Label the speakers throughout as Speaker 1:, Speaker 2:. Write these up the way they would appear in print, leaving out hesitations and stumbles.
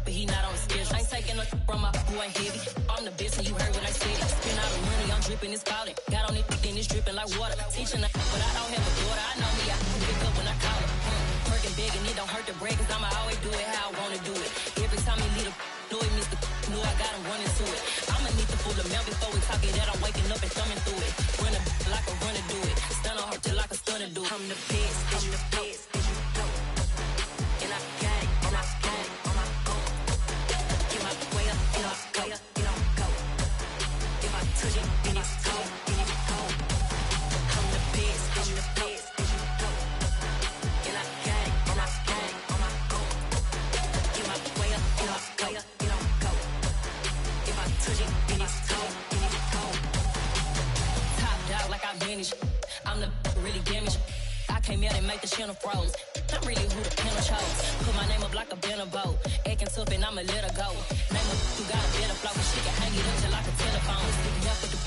Speaker 1: but he not on the schedule. I ain't taking a from my boy heavy. I'm the best and you heard what I said. Spend all the money, I'm dripping, it's falling. Got on it, then it's dripping like water. Teaching her, but I don't have a daughter. I know me, I can pick up when I call her. Working big and it don't hurt the break, cause I'ma always do it how I wanna do it. Every time he lead a know it, Mr. Know I got him running to it. I'ma need the full amount before we talk it that I'm waking up and thumbing through it. Run a like a runner do it. Stun on her till like a stunner do it. I'm the best, I'm the best, and you know. And I got it, and I got it on my own. Get my way up, and I way up, and I'm go. If I touch it, then it's cold, then it's cold. I'm the best, and you know. And I got it, and I got it on my own. Get my way up, and I way up, and I'm go. If I touch it, then it's cold, then it's cold. Top dog like I manage. I'm the really damaged. I came out and make the channel froze. I'm really who the panel chose. Put my name up like a banner boat. Acting tough and I'ma let her go. Name her who got a better flow. She can hang it up till like a telephone. Sticking up with the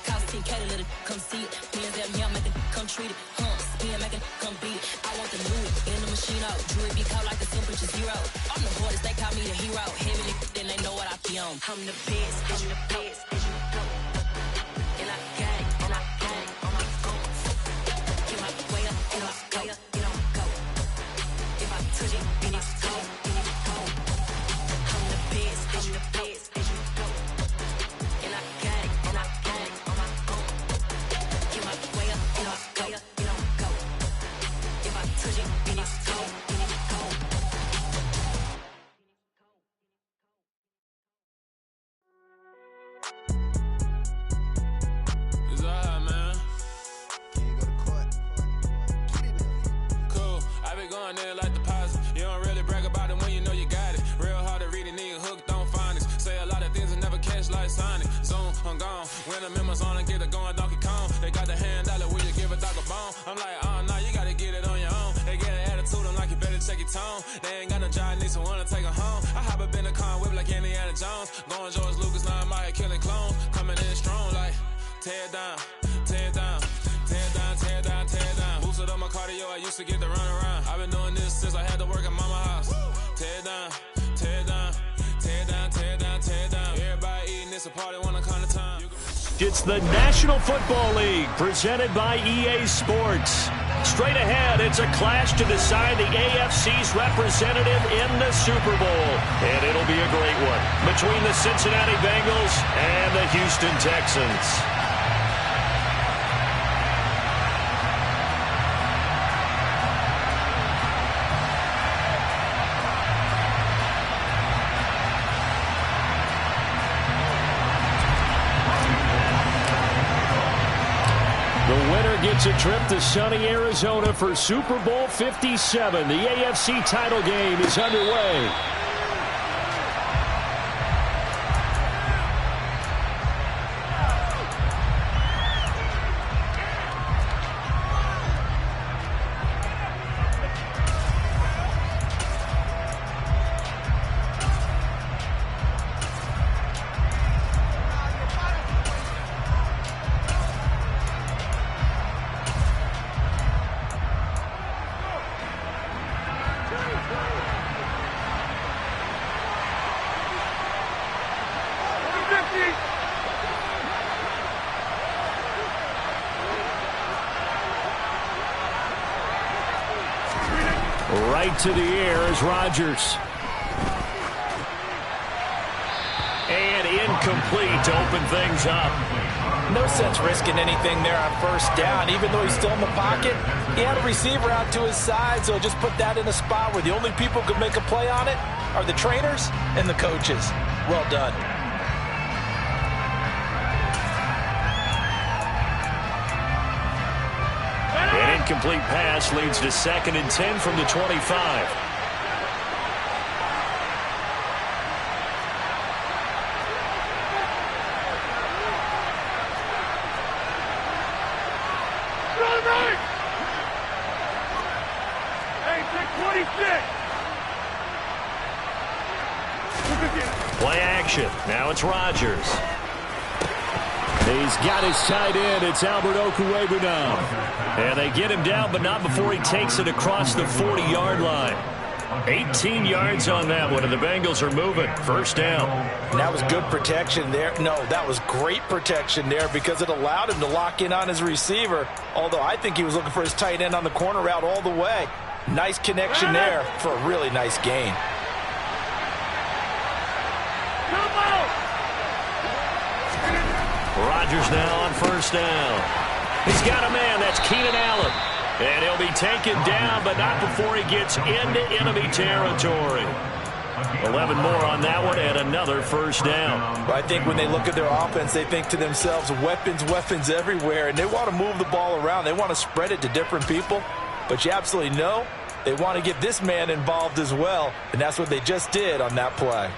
Speaker 1: cost 10K to let it come see it. Hands at me, I make it come treat it. Spin, make it come beat it. I want the new in the machine out. Jewelry be caught like the temperature zero. I'm the hardest, they call me the hero. Heavily, then they know what I be on. I'm the best, I'm the best, and you know. And I got it, and I got it on my own. Get my way up, and I way up, and I'm go. If I touch it, then it's cold, then it's cold. I'm the best, I'm the best, and you know. And I got it, and I got it on my own. Get my way up, and I way up, and I'm go. If I touch it, then it's cold, then it's cold.
Speaker 2: It's alright, man. Cool, I be going there like deposit. You don't really brag about it when you know you got it. Real hard to read a nigga hooked on phonics. Say a lot of things and never catch like Sonic. Zoom, I'm gone. When the members on and get it going Donkey Kong. They got the hand dollar, will you give a dog a bone? I'm like, oh no, you gotta get it on your own. They get an attitude, I'm like, you better check your tone. They ain't got no job, need someone to take her home. I hop up in the car, whip like Indiana Jones. Going George Lucas, now I'm out here killing clones. Coming in strong like, tear down, tear down. Tear down, tear down, tear down. Boosted up my cardio, I used to get to run around. I've been doing this since I had to work at mama house. Tear down, tear down, tear down, tear down, tear down. Everybody eating this a party when I come to time.
Speaker 3: It's the National Football League presented by EA Sports. Straight ahead, it's a clash to decide the AFC's representative in the Super Bowl. And it'll be a great one between the Cincinnati Bengals and the Houston Texans. Gets a trip to sunny Arizona for Super Bowl 57. The AFC title game is underway. Right to the air is Rodgers. And incomplete to open things up.
Speaker 4: No sense risking anything there on first down. Even though he's still in the pocket, he had a receiver out to his side, so just put that in a spot where the only people who could make a play on it are the trainers and the coaches. Well done.
Speaker 3: An incomplete pass leads to 2nd and 10 from the 25. Play action. Now it's Rodgers. He's got his tight end. It's Albert Okwuegbunam now. And they get him down, but not before he takes it across the 40-yard line. 18 yards on that one, and the Bengals are moving. First down.
Speaker 4: And that was good protection there. No, that was great protection there because it allowed him to lock in on his receiver, although I think he was looking for his tight end on the corner route all the way. Nice connection there for a really nice gain.
Speaker 3: Rodgers now on first down. He's got a man. That's Keenan Allen. And he'll be taken down, but not before he gets into enemy territory. 11 more on that one and another first down.
Speaker 4: I think when they look at their offense, they think to themselves, weapons, weapons everywhere, and they want to move the ball around. They want to spread it to different people, but you absolutely know they want to get this man involved as well, and that's what they just did on that play.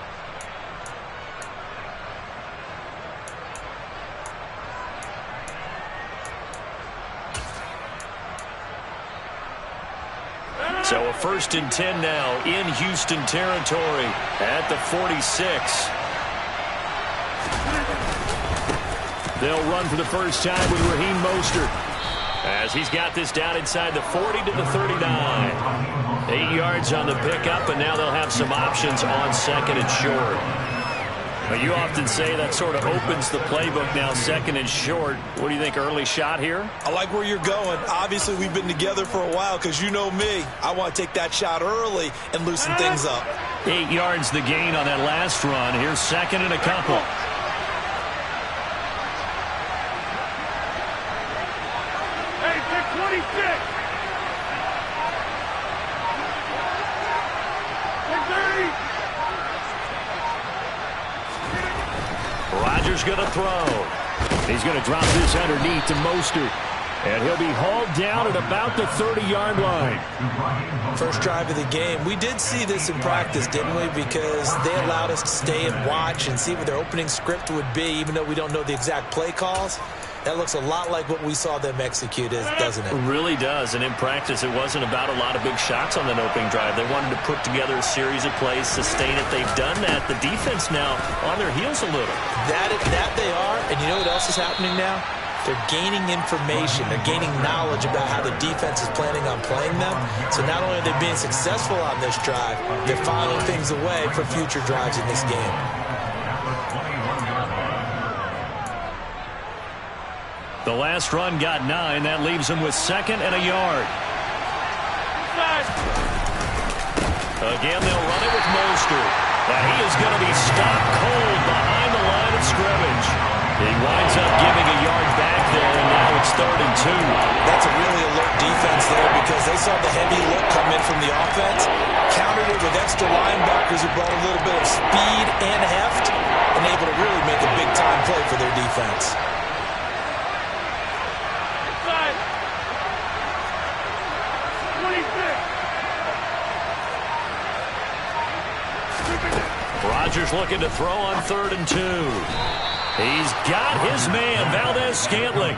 Speaker 3: So a 1st and 10 now in Houston territory at the 46. They'll run for the first time with Raheem Mostert as he's got this down inside the 40 to the 39. 8 yards on the pickup, and now they'll have some options on 2nd and short. But you often say that sort of opens the playbook now, 2nd and short. What do you think, early shot here?
Speaker 4: I like where you're going. Obviously, we've been together for a while because you know me. I want to take that shot early and loosen things up.
Speaker 3: 8 yards the gain on that last run. Here's 2nd and a couple.
Speaker 5: Hey, 626. 630.
Speaker 3: Rodgers going to throw. He's going to drop this underneath to Mostert. And he'll be hauled down at about the 30-yard line.
Speaker 4: First drive of the game. We did see this in practice, didn't we? Because they allowed us to stay and watch and see what their opening script would be, even though we don't know the exact play calls. That looks a lot like what we saw them execute, doesn't it?
Speaker 3: It really does. And in practice, it wasn't about a lot of big shots on that opening drive. They wanted to put together a series of plays, sustain it. They've done that. The defense now on their heels a little.
Speaker 4: That they are. And you know what else is happening now? They're gaining information. They're gaining knowledge about how the defense is planning on playing them. So not only are they being successful on this drive, they're filing things away for future drives in this game.
Speaker 3: The last run got 9. That leaves them with 2nd and a yard. Again, they'll run it with Mostert. Now he is going to be stopped cold behind the line of scrimmage. He winds up giving a yard back there, and now it's 3rd and 2.
Speaker 4: That's a really alert defense there because they saw the heavy look come in from the offense, countered it with extra linebackers who brought a little bit of speed and heft, and able to really make a big-time play for their defense.
Speaker 3: Rodgers looking to throw on 3rd and 2. He's got his man, Valdez-Scantling.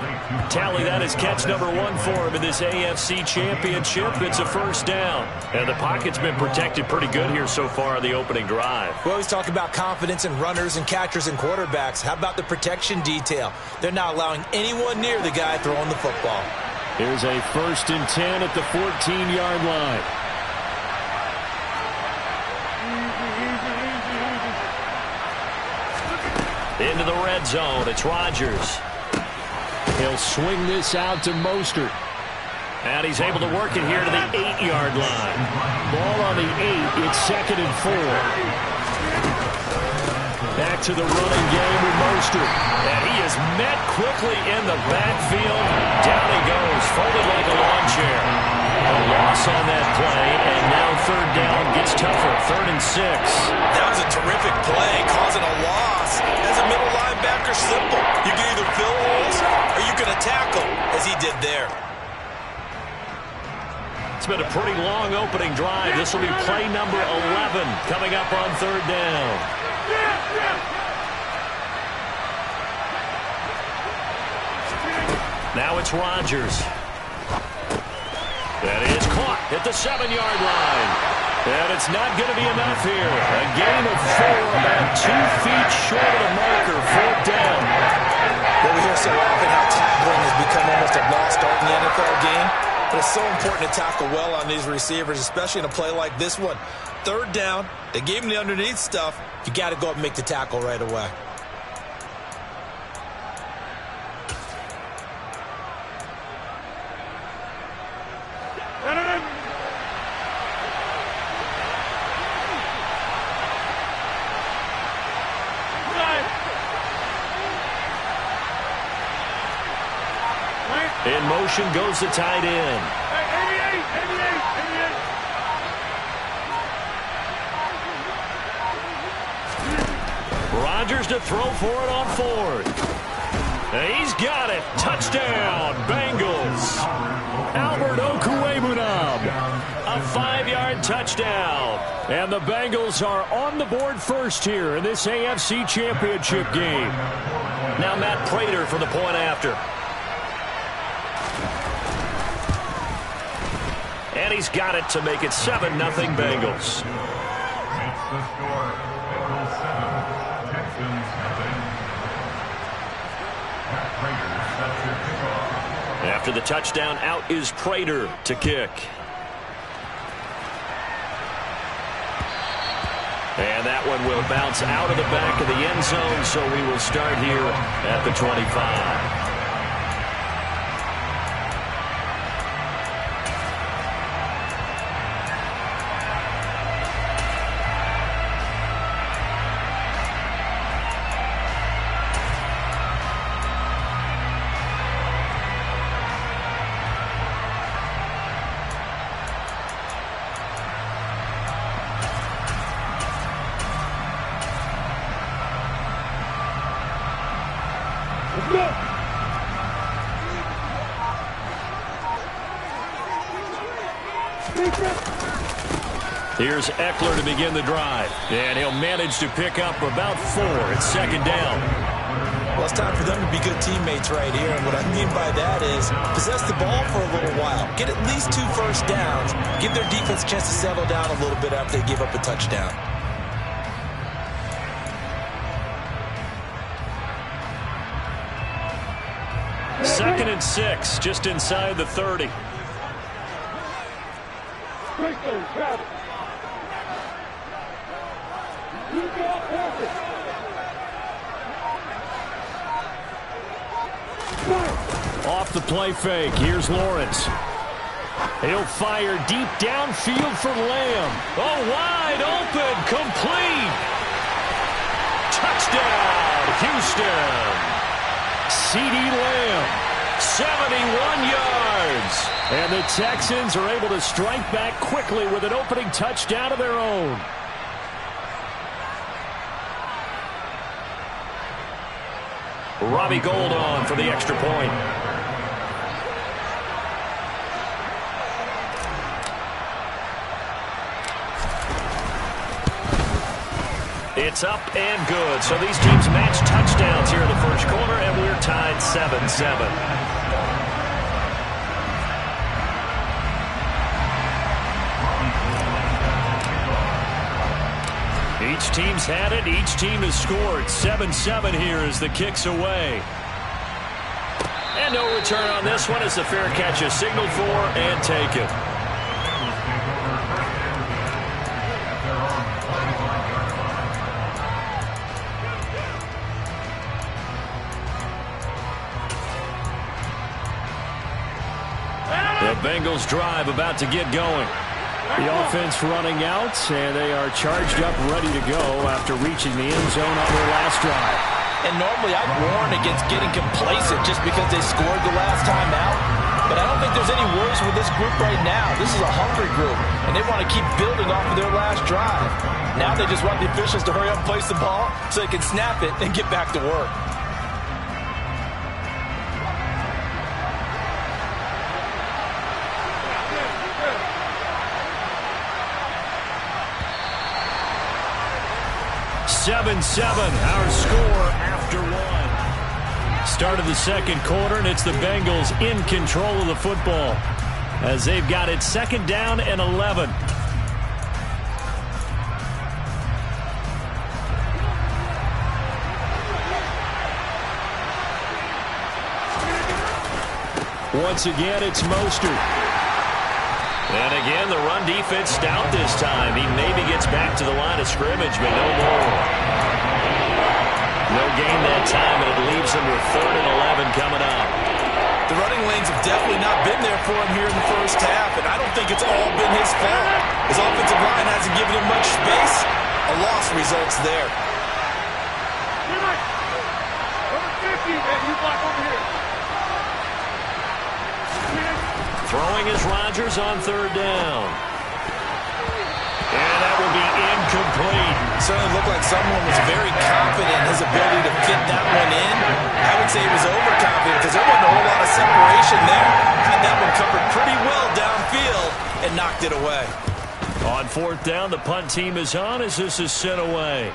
Speaker 3: Tally that as catch number 1 for him in this AFC Championship. It's a first down. And the pocket's been protected pretty good here so far on the opening drive.
Speaker 4: We always talk about confidence in runners and catchers and quarterbacks. How about the protection detail? They're not allowing anyone near the guy throwing the football.
Speaker 3: Here's a 1st and 10 at the 14-yard line. Into the red zone. It's Rodgers. He'll swing this out to Mostert. And he's able to work it here to the 8-yard line. Ball on the 8. It's 2nd and 4. Back to the running game with Mostert. And he is met quickly in the backfield. Down he goes, folded like a lawn chair. A loss on that play, and now 3rd down gets tougher. 3rd and 6.
Speaker 4: That was a terrific play, causing a loss. As a middle linebacker, simple. You can either fill holes or you can attack them, as he did there.
Speaker 3: It's been a pretty long opening drive. This will be play number 11 coming up on 3rd down. Now it's Rodgers. That is caught at the 7-yard line. And it's not going to be enough here. A gain of 4, about 2 feet short of the marker. 4th down.
Speaker 4: Well, we hear so often how tackling has become almost a lost art in the NFL game. But it's so important to tackle well on these receivers, especially in a play like this one. Third down, they gave him the underneath stuff. You got to go up and make the tackle right away.
Speaker 3: In motion goes the tight end. 88. Rodgers to throw for it on fourth. He's got it. Touchdown, Bengals. Albert Okwuegbunam. A 5-yard touchdown. And the Bengals are on the board first here in this AFC Championship game. Now Matt Prater for the point after. And he's got it to make it 7-0 Bengals.
Speaker 6: The score, Bengals 7, Texans nothing. Matt Prater sets your kickoff.
Speaker 3: After the touchdown, out is Prater to kick. And that one will bounce out of the back of the end zone, so we will start here at the 25. Here's Eckler to begin the drive. And he'll manage to pick up about 4 at second down.
Speaker 4: Well, it's time for them to be good teammates right here. And what I mean by that is possess the ball for a little while. Get at least 2 first downs. Give their defense a chance to settle down a little bit after they give up a touchdown.
Speaker 3: Second and 6, just inside the 30. Off the play fake, here's Lawrence. He'll fire deep downfield for Lamb. Oh, wide open, complete. Touchdown, Houston. CeeDee Lamb, 71 yards. And the Texans are able to strike back quickly with an opening touchdown of their own. Robbie Gould on for the extra point. It's up and good. So these teams match touchdowns here in the first quarter, and we're tied 7-7. Each team's had it. Each team has scored. 7-7 here as the kick's away. And no return on this one as the fair catch is signaled for and taken. The Bengals drive about to get going. The offense running out, and they are charged up, ready to go after reaching the end zone on their last drive.
Speaker 4: And normally I'd warn against getting complacent just because they scored the last time out. But I don't think there's any worries with this group right now. This is a hungry group, and they want to keep building off of their last drive. Now they just want the officials to hurry up and place the ball so they can snap it and get back to work.
Speaker 3: Our score after one. Start of the second quarter, and it's the Bengals in control of the football as they've got it second down and 11. Once again, it's Mostert. And again, the run defense stout this time. He maybe gets back to the line of scrimmage, but no more. No gain that time, and it leaves him with 3rd and 11 coming up.
Speaker 4: The running lanes have definitely not been there for him here in the first half, and I don't think it's all been his fault. His offensive line hasn't given him much space. A loss results there.
Speaker 5: Number 50, man, you block over here.
Speaker 3: Throwing is Rodgers on 3rd down. And that will be incomplete.
Speaker 4: Certainly looked like someone was very confident in his ability to fit that one in. I would say he was overconfident because there wasn't a whole lot of separation there. Had that one covered pretty well downfield and knocked it away.
Speaker 3: On 4th down, the punt team is on as this is sent away.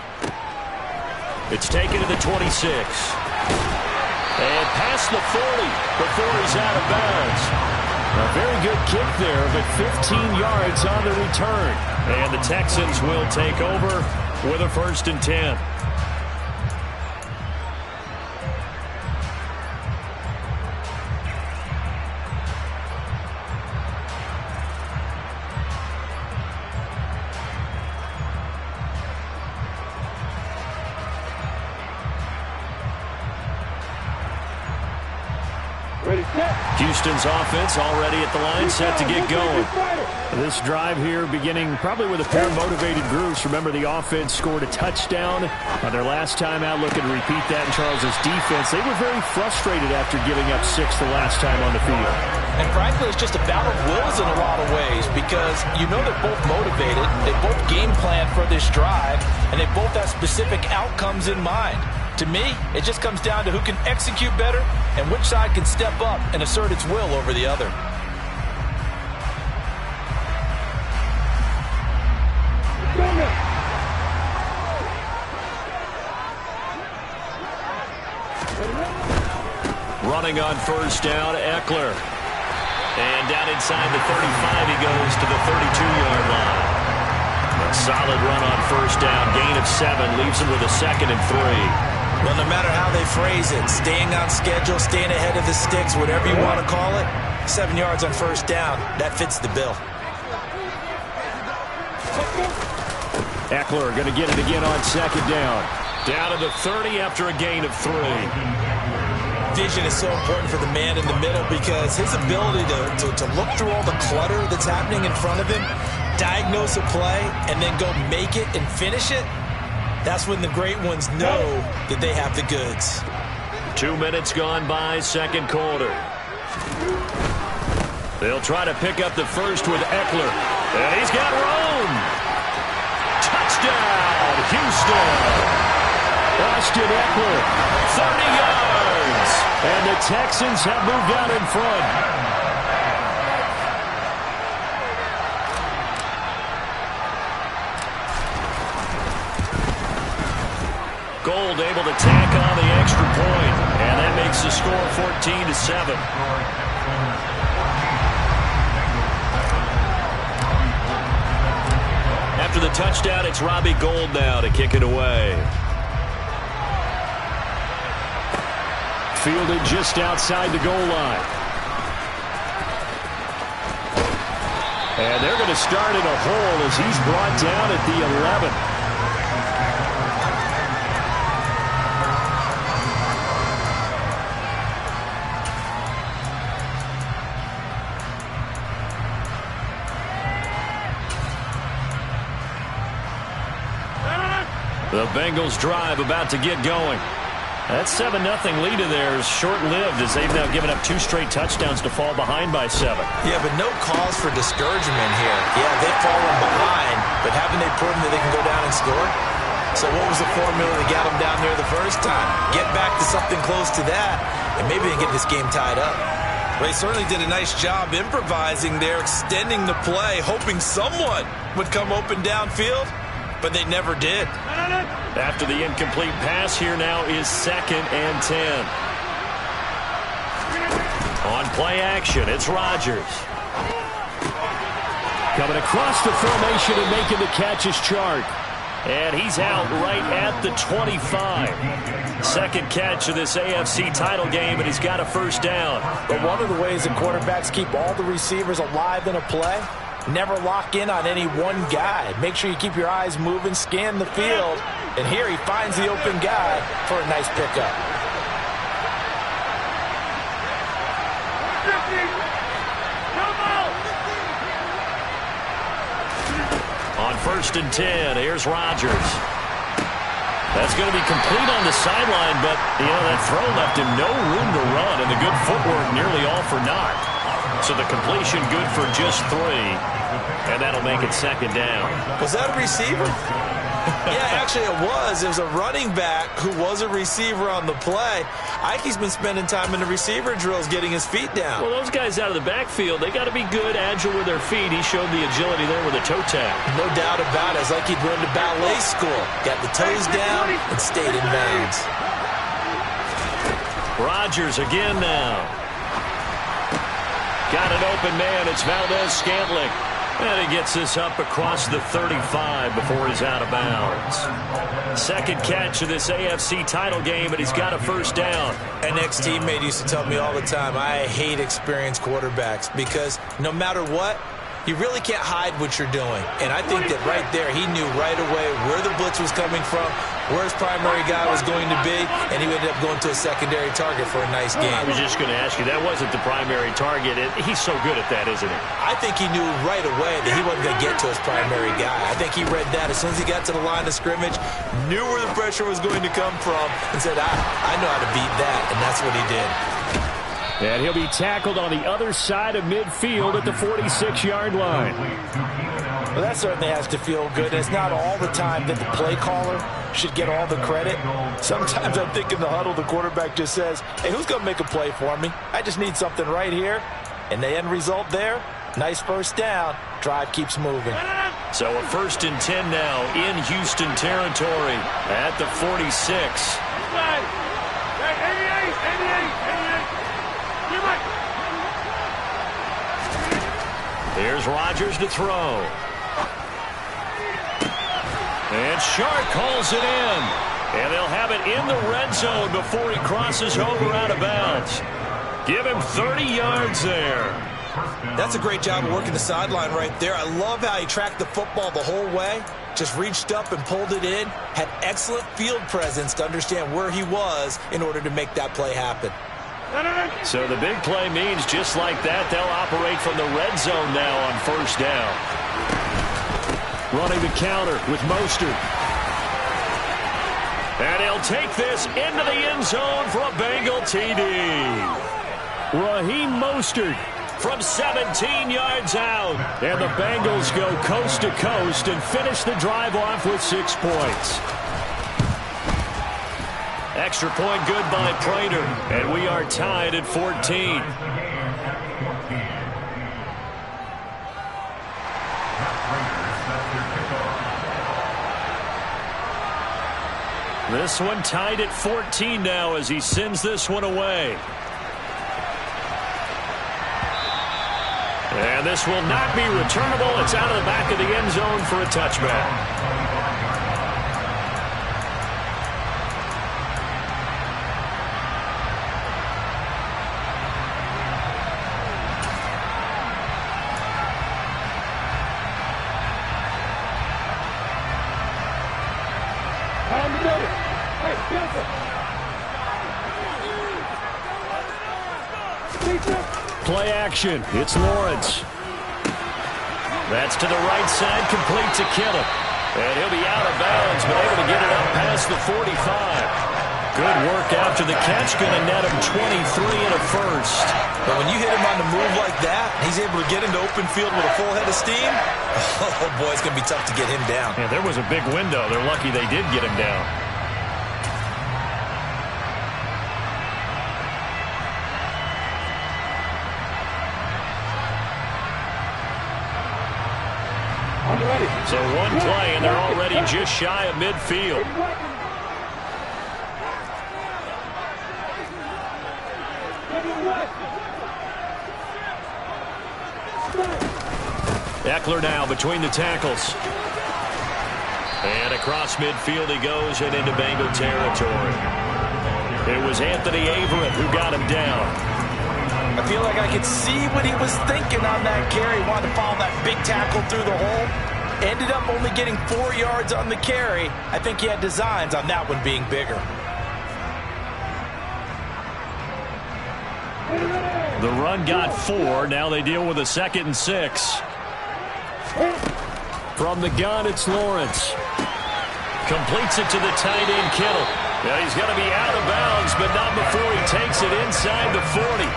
Speaker 3: It's taken to the 26. And past the 40 before he's out of bounds. A very good kick there, but 15 yards on the return. And the Texans will take over with a 1st and 10. Houston's offense already at the line, set to get going. This drive here beginning probably with a pair of motivated groups. Remember, the offense scored a touchdown on their last time out. Looking to repeat that in Charles's defense. They were very frustrated after giving up 6 the last time on the field.
Speaker 4: And frankly, it's just a battle of wills in a lot of ways because you know they're both motivated. They both game plan for this drive, and they both have specific outcomes in mind. To me, it just comes down to who can execute better and which side can step up and assert its will over the other.
Speaker 3: Running on 1st down, Eckler. And down inside the 35, he goes to the 32-yard line. A solid run on 1st down, gain of 7, leaves him with a 2nd and 3.
Speaker 4: Well, no matter how they phrase it, staying on schedule, staying ahead of the sticks, whatever you want to call it, 7 yards on 1st down, that fits the bill.
Speaker 3: Eckler going to get it again on 2nd down. Down to the 30 after a gain of 3.
Speaker 4: Vision is so important for the man in the middle because his ability to look through all the clutter that's happening in front of him, diagnose a play, and then go make it and finish it, that's when the great ones know that they have the goods.
Speaker 3: 2 minutes gone by, 2nd quarter. They'll try to pick up the 1st with Eckler. And he's got room. Touchdown, Houston. Austin Eckler, 30 yards. And the Texans have moved out in front. Gold able to tack on the extra point, and that makes the score 14-7. After the touchdown, it's Robbie Gould now to kick it away. Fielded just outside the goal line. And they're going to start in a hole as he's brought down at the 11. The Bengals drive about to get going. That 7-0 lead of theirs short-lived as they've now given up 2 straight touchdowns to fall behind by 7.
Speaker 4: Yeah, but no cause for discouragement here. Yeah, they've fallen behind, but haven't they proven that they can go down and score? So what was the formula that got them down there the first time? Get back to something close to that, and maybe they can get this game tied up. They certainly did a nice job improvising there, extending the play, hoping someone would come open downfield, but they never did.
Speaker 3: After the incomplete pass, here now is 2nd and 10. On play action, it's Rodgers. Coming across the formation and making the catch is Chark. And he's out right at the 25. 2nd catch of this AFC title game, and he's got a 1st down.
Speaker 4: But one of the ways that quarterbacks keep all the receivers alive in a play never lock in on any one guy. Make sure you keep your eyes moving, scan the field. And here he finds the open guy for a nice pickup.
Speaker 3: On 1st and 10, here's Rodgers. That's going to be complete on the sideline, but, that throw left him no room to run, and the good footwork nearly all for naught. So the completion good for just 3, and that'll make it 2nd down.
Speaker 4: Was that a receiver? Yeah, actually it was. It was a running back who was a receiver on the play. Ike's been spending time in the receiver drills getting his feet down.
Speaker 3: Well, those guys out of the backfield, they got to be good, agile with their feet. He showed the agility there with a toe tap.
Speaker 4: No doubt about it. It's like he'd run to ballet school. Got the toes down and stayed in bounds.
Speaker 3: Rodgers again now. Got an open man. It's Valdez-Scantling. And he gets this up across the 35 before he's out of bounds. 2nd catch of this AFC title game, and he's got a 1st down.
Speaker 4: An ex-teammate used to tell me all the time, I hate experienced quarterbacks because no matter what, you really can't hide what you're doing. And I think that right there, he knew right away where the blitz was coming from, where his primary guy was going to be, and he ended up going to a secondary target for a nice game.
Speaker 3: I was just going to ask you, that wasn't the primary target. He's so good at that, isn't he?
Speaker 4: I think he knew right away that he wasn't going to get to his primary guy. I think he read that as soon as he got to the line of scrimmage, knew where the pressure was going to come from, and said, I know how to beat that, and that's what he did.
Speaker 3: And he'll be tackled on the other side of midfield at the 46-yard line.
Speaker 4: Well, that certainly has to feel good. It's not all the time that the play caller should get all the credit. Sometimes I think in the huddle, the quarterback just says, hey, who's going to make a play for me? I just need something right here. And the end result there, nice 1st down. Drive keeps moving.
Speaker 3: So a 1st and 10 now in Houston territory at the 46. Here's Rodgers to throw. And Shark calls it in. And they'll have it in the red zone before he crosses over out of bounds. Give him 30 yards there.
Speaker 4: That's a great job of working the sideline right there. I love how he tracked the football the whole way. Just reached up and pulled it in. Had excellent field presence to understand where he was in order to make that play happen.
Speaker 3: So the big play means just like that, they'll operate from the red zone now on 1st down. Running the counter with Mostert. And he'll take this into the end zone for a Bengal TD. Raheem Mostert from 17 yards out. And the Bengals go coast to coast and finish the drive off with 6 points. Extra point good by Prater, and we are tied at 14. This one tied at 14 now as he sends this one away. And this will not be returnable. It's out of the back of the end zone for a touchback. Play action. It's Lawrence. That's to the right side, complete to Kittle. And he'll be out of bounds, but able to get it up past the 45. Good work after the catch. Going to net him 23 and a 1st.
Speaker 4: But when you hit him on the move like that, he's able to get into open field with a full head of steam. Oh, boy, it's going to be tough to get him down.
Speaker 3: Yeah, there was a big window. They're lucky they did get him down. So one play, and they're already just shy of midfield. Eckler now between the tackles. And across midfield he goes and into Bengal territory. It was Anthony Averett who got him down.
Speaker 4: I feel like I could see what he was thinking on that carry. Wanted to follow that big tackle through the hole. Ended up only getting 4 yards on the carry. I think he had designs on that one being bigger.
Speaker 3: The run got 4. Now they deal with a 2nd and 6. From the gun, it's Lawrence. Completes it to the tight end, Kittle. Yeah, he's going to be out of bounds, but not before he takes it inside the 40.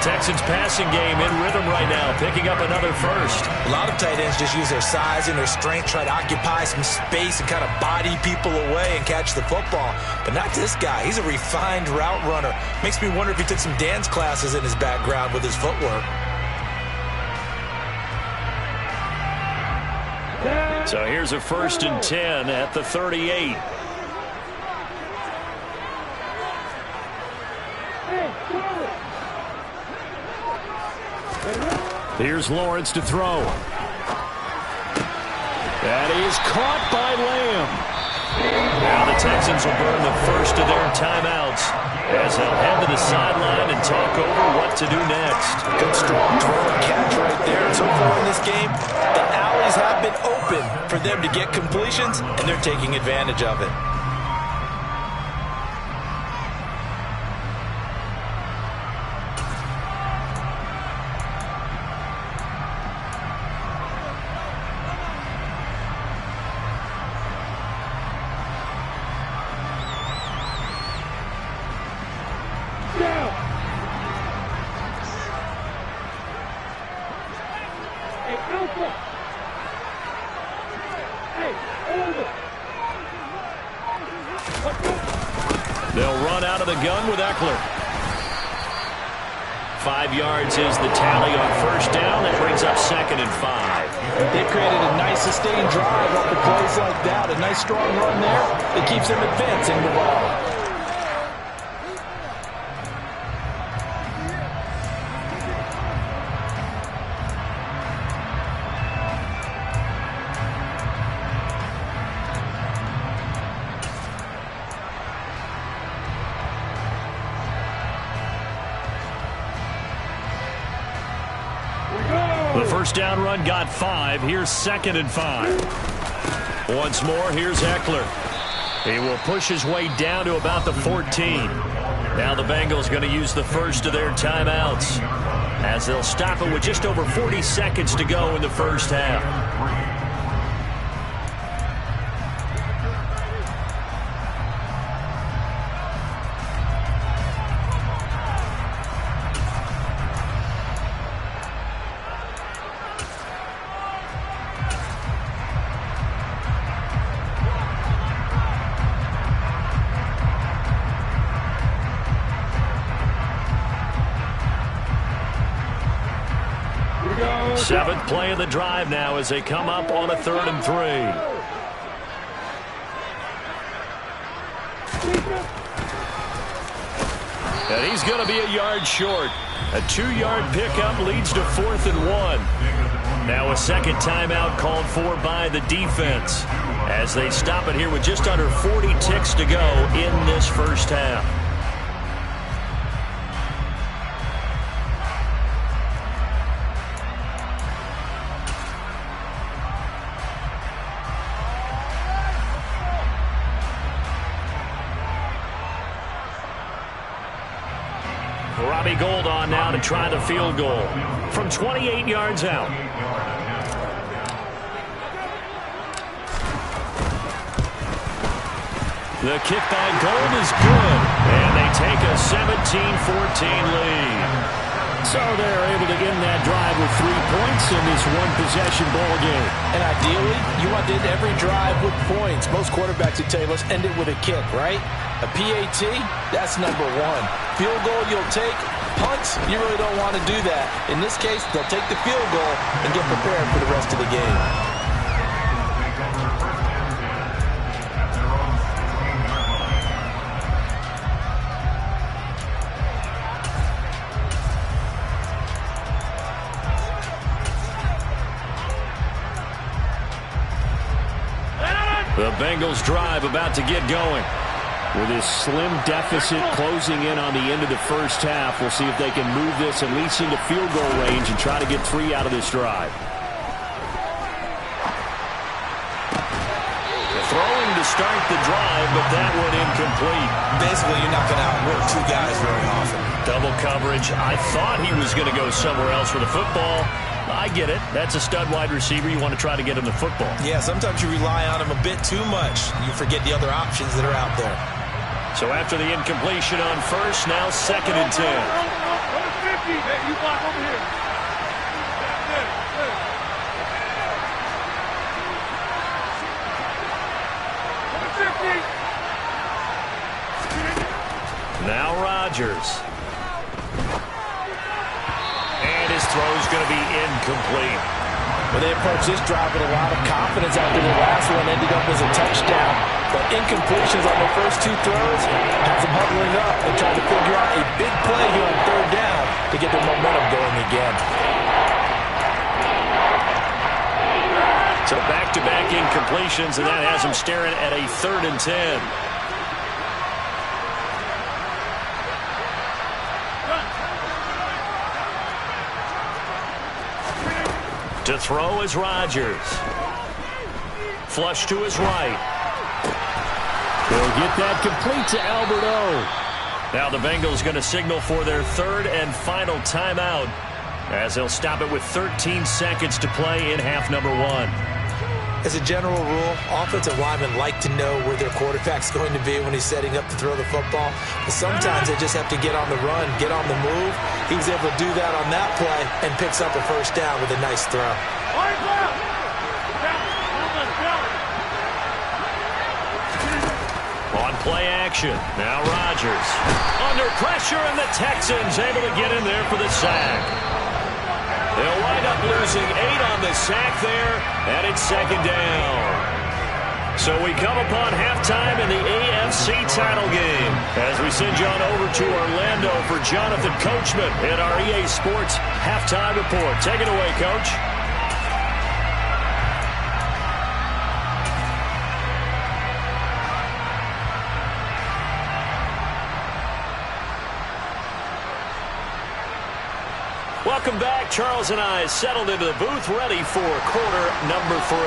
Speaker 3: Texans passing game in rhythm right now, picking up another first.
Speaker 4: A lot of tight ends just use their size and their strength, try to occupy some space and kind of body people away and catch the football. But not this guy. He's a refined route runner. Makes me wonder if he took some dance classes in his background with his footwork.
Speaker 3: So here's a 1st and 10 at the 38. Here's Lawrence to throw. That is caught by Lamb. Now the Texans will burn the first of their timeouts as they'll head to the sideline and talk over what to do next.
Speaker 4: Good strong throw and catch right there. And so far in this game, the alleys have been open for them to get completions, and they're taking advantage of it.
Speaker 3: They'll run out of the gun with Eckler. 5 yards is the tally on 1st down. That brings up 2nd and 5.
Speaker 4: They've created a nice sustained drive off the plays like that. A nice strong run there that keeps them advancing the ball.
Speaker 3: The 1st down run got 5. Here's 2nd and 5. Once more, here's Eckler. He will push his way down to about the 14. Now the Bengals going to use the first of their timeouts as they'll stop it with just over 40 seconds to go in the first half. Seventh play of the drive now as they come up on a 3rd and 3. And he's going to be a yard short. A 2-yard pickup leads to 4th and 1. Now a second timeout called for by the defense as they stop it here with just under 40 ticks to go in this first half. Robbie Gould on now to try the field goal from 28 yards out. The kick by Gould is good, and they take a 17-14 lead. So they're able to end that drive with 3 points in this one-possession ball game.
Speaker 4: And ideally, you want to end every drive with points. Most quarterbacks would tell you, let's end it with a kick, right? A PAT, that's number 1. Field goal you'll take. Punts, you really don't want to do that. In this case, they'll take the field goal and get prepared for the rest of the game.
Speaker 3: The Bengals drive about to get going. With this slim deficit closing in on the end of the first half, we'll see if they can move this at least into field goal range and try to get 3 out of this drive. Throwing to start the drive, but that one incomplete.
Speaker 4: Basically, you're not going to outwork 2 guys very often.
Speaker 3: Double coverage. I thought he was going to go somewhere else with the football. I get it. That's a stud wide receiver. You want to try to get him the football.
Speaker 4: Yeah, sometimes you rely on him a bit too much. You forget the other options that are out there.
Speaker 3: So after the incompletion on first, now 2nd and 10.
Speaker 5: Number 50. Hey, you block over here.
Speaker 3: Now Rodgers. And his throw's going to be incomplete.
Speaker 4: Well, they approached this drive with a lot of confidence after the last one ended up as a touchdown. But incompletions on their first 2 throws has them huddling up and trying to figure out a big play here on 3rd down to get their momentum going again.
Speaker 3: So back-to-back incompletions, and that has them staring at a 3rd and 10. To throw is Rodgers. Flush to his right. They'll get that complete to Alberto. Now the Bengals going to signal for their 3rd and final timeout as they'll stop it with 13 seconds to play in half number 1.
Speaker 4: As a general rule, offensive linemen like to know where their quarterback's going to be when he's setting up to throw the football. But sometimes they just have to get on the run, get on the move. He was able to do that on that play and picks up a first down with a nice throw.
Speaker 3: On play action, now Rodgers. Under pressure, and the Texans able to get in there for the sack. They'll wind up losing 8 on the sack there, and it's 2nd down. So we come upon halftime in the AFC title game as we send you on over to Orlando for Jonathan Coachman in our EA Sports halftime report. Take it away, Coach. Welcome back. Charles and I settled into the booth, ready for quarter number 3.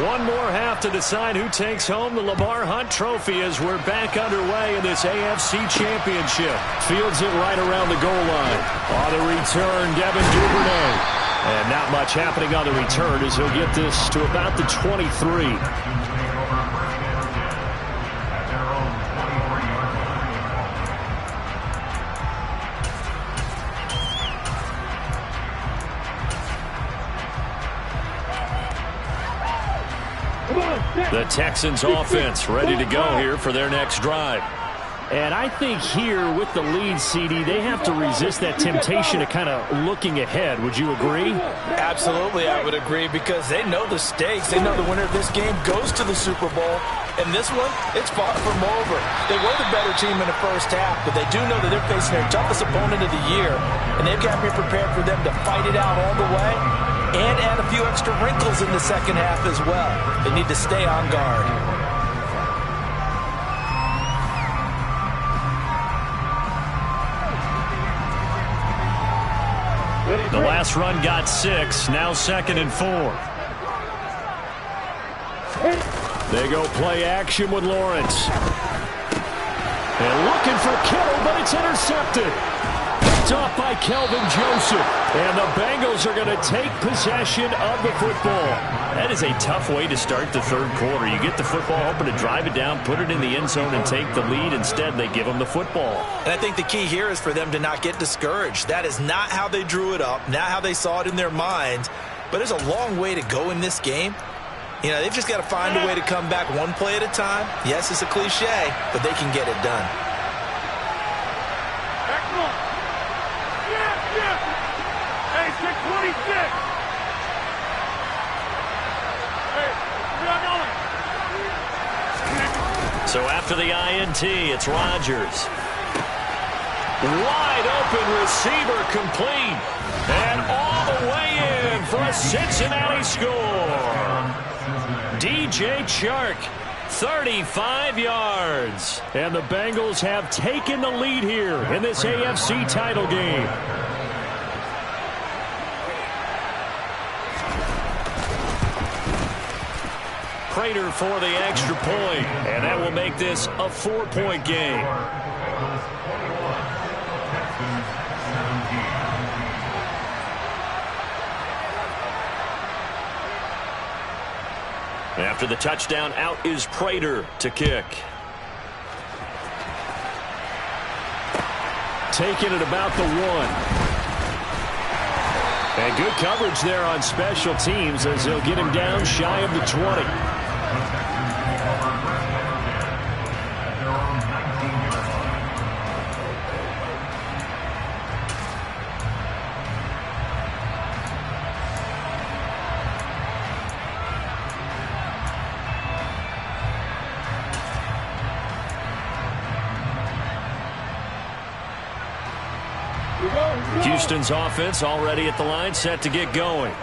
Speaker 3: One more half to decide who takes home the Lamar Hunt Trophy as we're back underway in this AFC Championship. Fields it right around the goal line. On the return, Devin Duvernay. And not much happening on the return as he'll get this to about the 23. The Texans offense ready to go here for their next drive. And I think here with the lead, CD, they have to resist that temptation of kind of looking ahead. Would you agree?
Speaker 4: Absolutely, I would agree, because they know the stakes. They know the winner of this game goes to the Super Bowl. And this one, it's far from over. They were the better team in the first half, but they do know that they're facing their toughest opponent of the year. And they've got to be prepared for them to fight it out all the way and add a few extra wrinkles in the second half as well. They need to stay on guard.
Speaker 3: The last run got 6, now 2nd and 4. They go play action with Lawrence. And looking for Kittle, but it's intercepted. Picked off by Kelvin Joseph. And the Bengals are going to take possession of the football. That is a tough way to start the third quarter. You get the football, hoping to drive it down, put it in the end zone, and take the lead. Instead, they give them the football.
Speaker 4: And I think the key here is for them to not get discouraged. That is not how they drew it up, not how they saw it in their minds. But there's a long way to go in this game. You know, they've just got to find a way to come back one play at a time. Yes, it's a cliche, but they can get it done.
Speaker 5: Hey, 626.
Speaker 3: So after the INT, it's Rodgers. Wide open receiver complete. And all the way in for a Cincinnati score. DJ Chark, 35 yards. And the Bengals have taken the lead here in this AFC title game. Prater for the extra point, and that will make this a 4-point game. After the touchdown, out is Prater to kick. Taking it about the 1. And good coverage there on special teams as they'll get him down shy of the 20. Houston's offense already at the line, set to get going.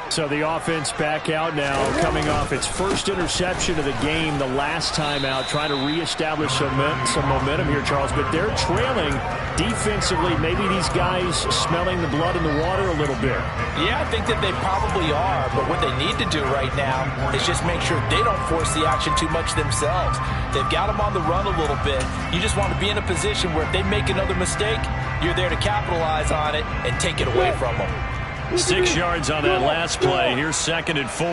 Speaker 3: So the offense back out now, coming off its first interception of the game the last time out, trying to reestablish some momentum here, Charles. But they're trailing defensively. Maybe these guys smelling the blood in the water a little bit.
Speaker 4: Yeah, I think that they probably are. But what they need to do right now is just make sure they don't force the action too much themselves. They've got them on the run a little bit. You just want to be in a position where if they make another mistake, you're there to capitalize on it and take it away from them.
Speaker 3: 6 yards on that last play. Here's 2nd and 4.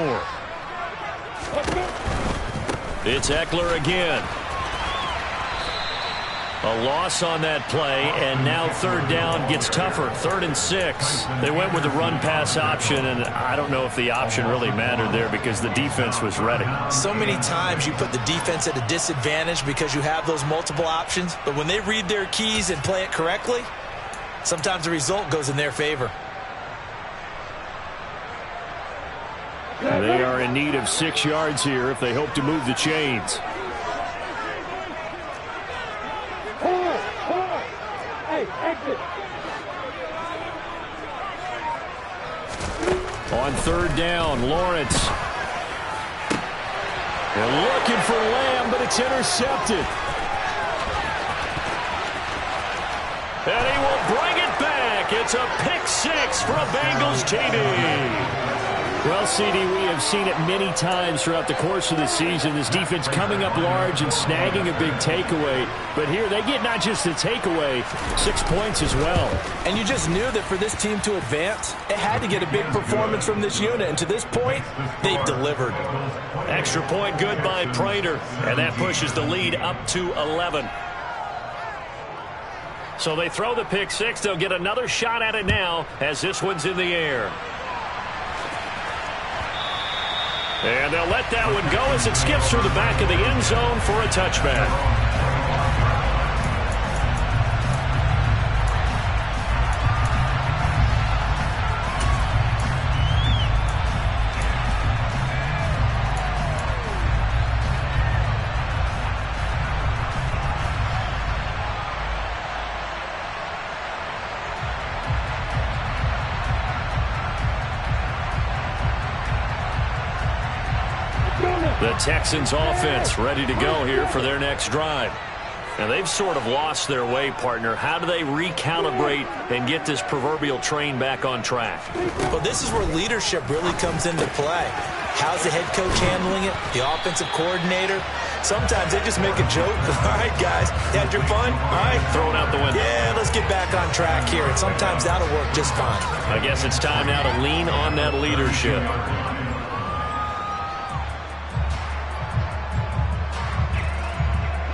Speaker 3: It's Eckler again. A loss on that play, and now 3rd down gets tougher. 3rd and 6. They went with the run-pass option, and I don't know if the option really mattered there because the defense was ready.
Speaker 4: So many times you put the defense at a disadvantage because you have those multiple options, but when they read their keys and play it correctly, sometimes the result goes in their favor.
Speaker 3: They are in need of 6 yards here if they hope to move the chains.
Speaker 5: Hey, exit.
Speaker 3: On 3rd down, Lawrence. They're looking for Lamb, but it's intercepted. And he will bring it back. It's a pick 6 for a Bengals TD. Well, CD, we have seen it many times throughout the course of the season. This defense coming up large and snagging a big takeaway. But here they get not just the takeaway, 6 points as well.
Speaker 4: And you just knew that for this team to advance, it had to get a big performance from this unit. And to this point, they've delivered.
Speaker 3: Extra point good by Prater. And that pushes the lead up to 11. So they throw the pick 6. They'll get another shot at it now as this one's in the air. And they'll let that one go as it skips through the back of the end zone for a touchback. The Texans offense ready to go here for their next drive. Now they've sort of lost their way, partner. How do they recalibrate and get this proverbial train back on track?
Speaker 4: Well, this is where leadership really comes into play. How's the head coach handling it? The offensive coordinator? Sometimes they just make a joke. All right, guys, you had your fun? All right.
Speaker 3: Throw it out the window.
Speaker 4: Yeah, let's get back on track here. And sometimes that'll work just fine.
Speaker 3: I guess it's time now to lean on that leadership.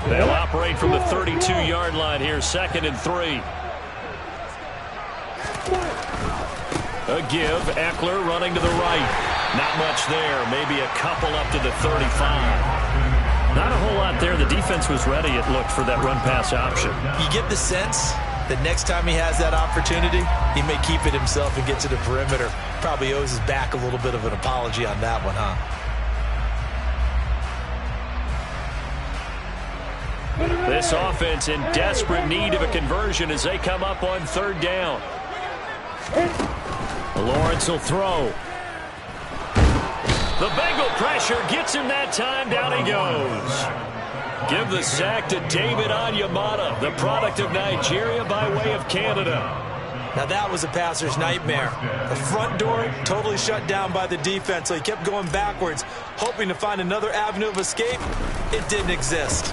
Speaker 3: They'll operate from the 32-yard line here, 2nd and 3. A give, Eckler running to the right. Not much there, maybe a couple up to the 35. Not a whole lot there. The defense was ready, it looked, for that run-pass option.
Speaker 4: You get the sense that next time he has that opportunity, he may keep it himself and get to the perimeter. Probably owes his back a little bit of an apology on that one, huh?
Speaker 3: This offense in desperate need of a conversion as they come up on 3rd down. Lawrence will throw. The Bengal pressure gets him that time. Down he goes. Give the sack to David Onyemata, the product of Nigeria by way of Canada.
Speaker 4: Now that was a passer's nightmare. The front door totally shut down by the defense, so he kept going backwards, hoping to find another avenue of escape. It didn't exist.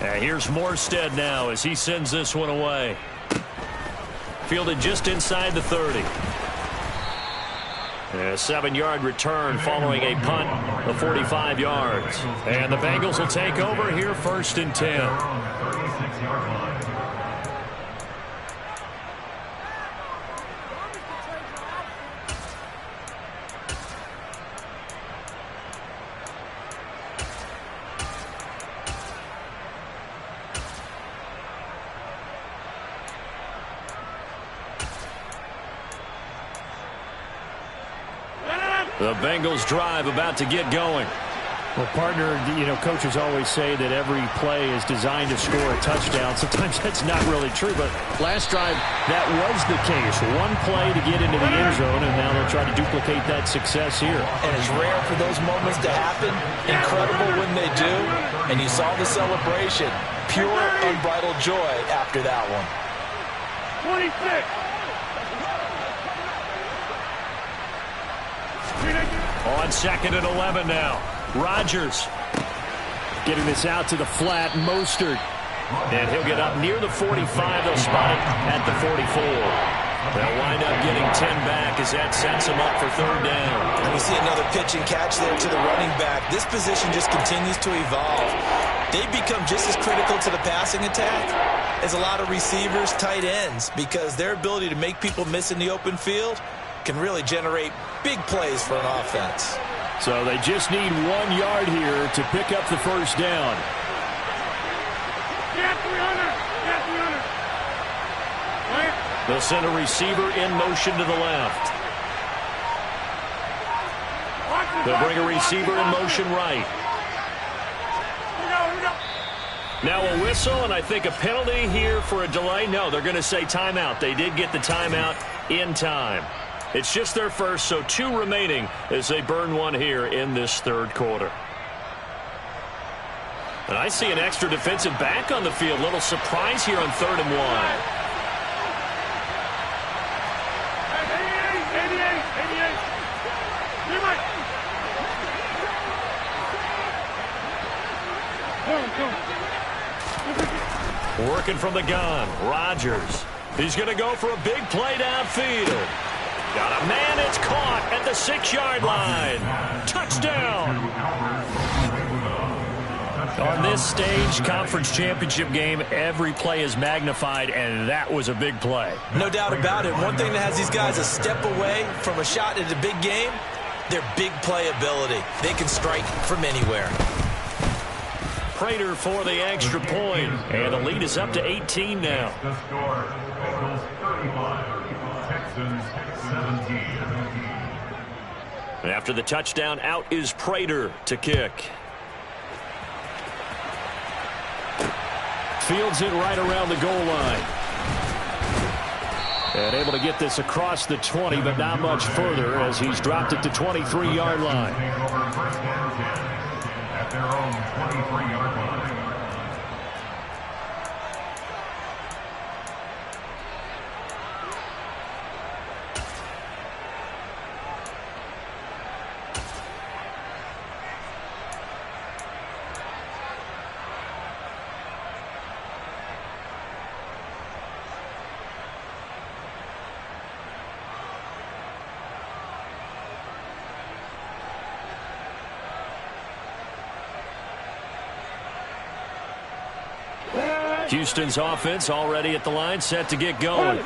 Speaker 3: And here's Morstead now as he sends this one away. Fielded just inside the 30. A 7-yard return following a punt of 45 yards. And the Bengals will take over here 1st and 10. The Bengals drive about to get going.
Speaker 7: Well, partner, coaches always say that every play is designed to score a touchdown. Sometimes that's not really true, but last drive, that was the case. One play to get into the end zone, and now they'll try to duplicate that success here.
Speaker 4: And it's rare for those moments to happen. Incredible when they do. And you saw the celebration. Pure, unbridled joy after that one.
Speaker 5: 26.
Speaker 3: On 2nd and 11 now. Rodgers getting this out to the flat. Mostert. And he'll get up near the 45. They'll spot it at the 44. They'll wind up getting 10 back as that sets them up for 3rd down.
Speaker 4: And we see another pitch and catch there to the running back. This position just continues to evolve. They've become just as critical to the passing attack as a lot of receivers, tight ends, because their ability to make people miss in the open field can really generate big plays for an offense.
Speaker 3: So they just need 1 yard here to pick up the 1st down. They'll send a receiver in motion to the left. They'll bring a receiver in motion right. Now a whistle, and I think a penalty here for a delay. No, they're going to say timeout. They did get the timeout in time. It's just their first, so 2 remaining as they burn one here in this 3rd quarter. And I see an extra defensive back on the field. Little surprise here on 3rd and 1. Working from the gun, Rodgers. He's going to go for a big play downfield. Got a man, it's caught at the 6-yard line. Touchdown! On this stage, conference championship game, every play is magnified, and that was a big play.
Speaker 4: No doubt about it. One thing that has these guys a step away from a shot at a big game, their big play ability. They can strike from anywhere.
Speaker 3: Prater for the extra point, and the lead is up to 18 now.
Speaker 6: The score, Bengals 35, Texans 17.
Speaker 3: After the touchdown, out is Prater to kick. Fields it right around the goal line. And able to get this across the 20, but not much further as he's dropped it to 23-yard line.
Speaker 6: At their own 23-yard line.
Speaker 3: Houston's offense already at the line, set to get going.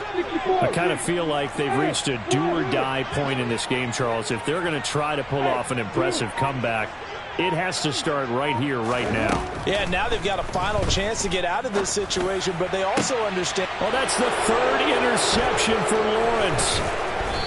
Speaker 7: I kind of feel like they've reached a do-or-die point in this game, Charles. If they're going to try to pull off an impressive comeback, it has to start right here, right now.
Speaker 4: Yeah, now they've got a final chance to get out of this situation, but they also understand.
Speaker 3: Well, that's the 3rd interception for Lawrence.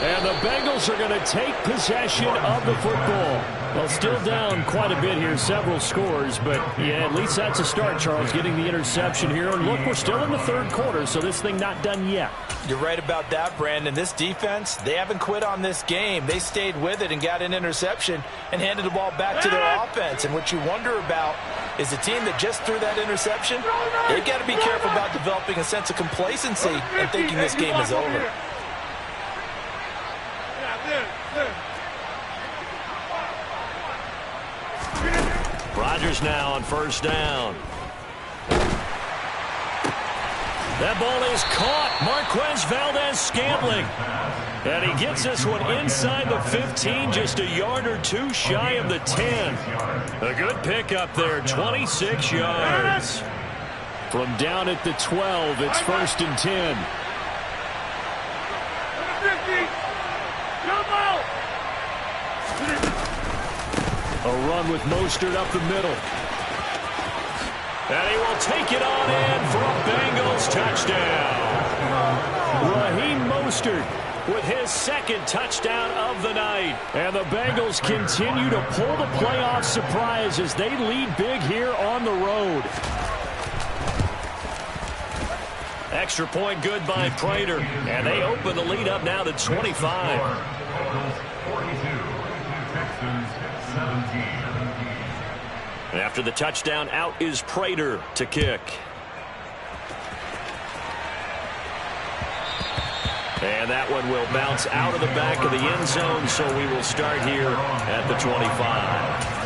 Speaker 3: And the the Bengals are going to take possession of the football. Well, still down quite a bit here, several scores, but yeah, at least that's a start, Charles, getting the interception here. And look, we're still in the third quarter, so this thing not done yet.
Speaker 4: You're right about that, Brandon. This defense, they haven't quit on this game. They stayed with it and got an interception and handed the ball back to their offense. And what you wonder about is the team that just threw that interception, they've got to be careful about developing a sense of complacency and thinking this game is over.
Speaker 3: Rodgers now on first down. That ball is caught. Marquez Valdez-Scantling. And he gets this one inside the 15, just a yard or two shy of the 10. A good pickup there, 26 yards. From down at the 12, it's first and 10. A run with Mostert up the middle. And he will take it on in for a Bengals touchdown. Raheem Mostert with his second touchdown of the night. And the Bengals continue to pull the playoff surprise as they lead big here on the road. Extra point good by Prater. And they open the lead up now to 25.
Speaker 6: 42. Texans 17.
Speaker 3: After the touchdown, out is Prater to kick. And that one will bounce out of the back of the end zone, so we will start here at the 25.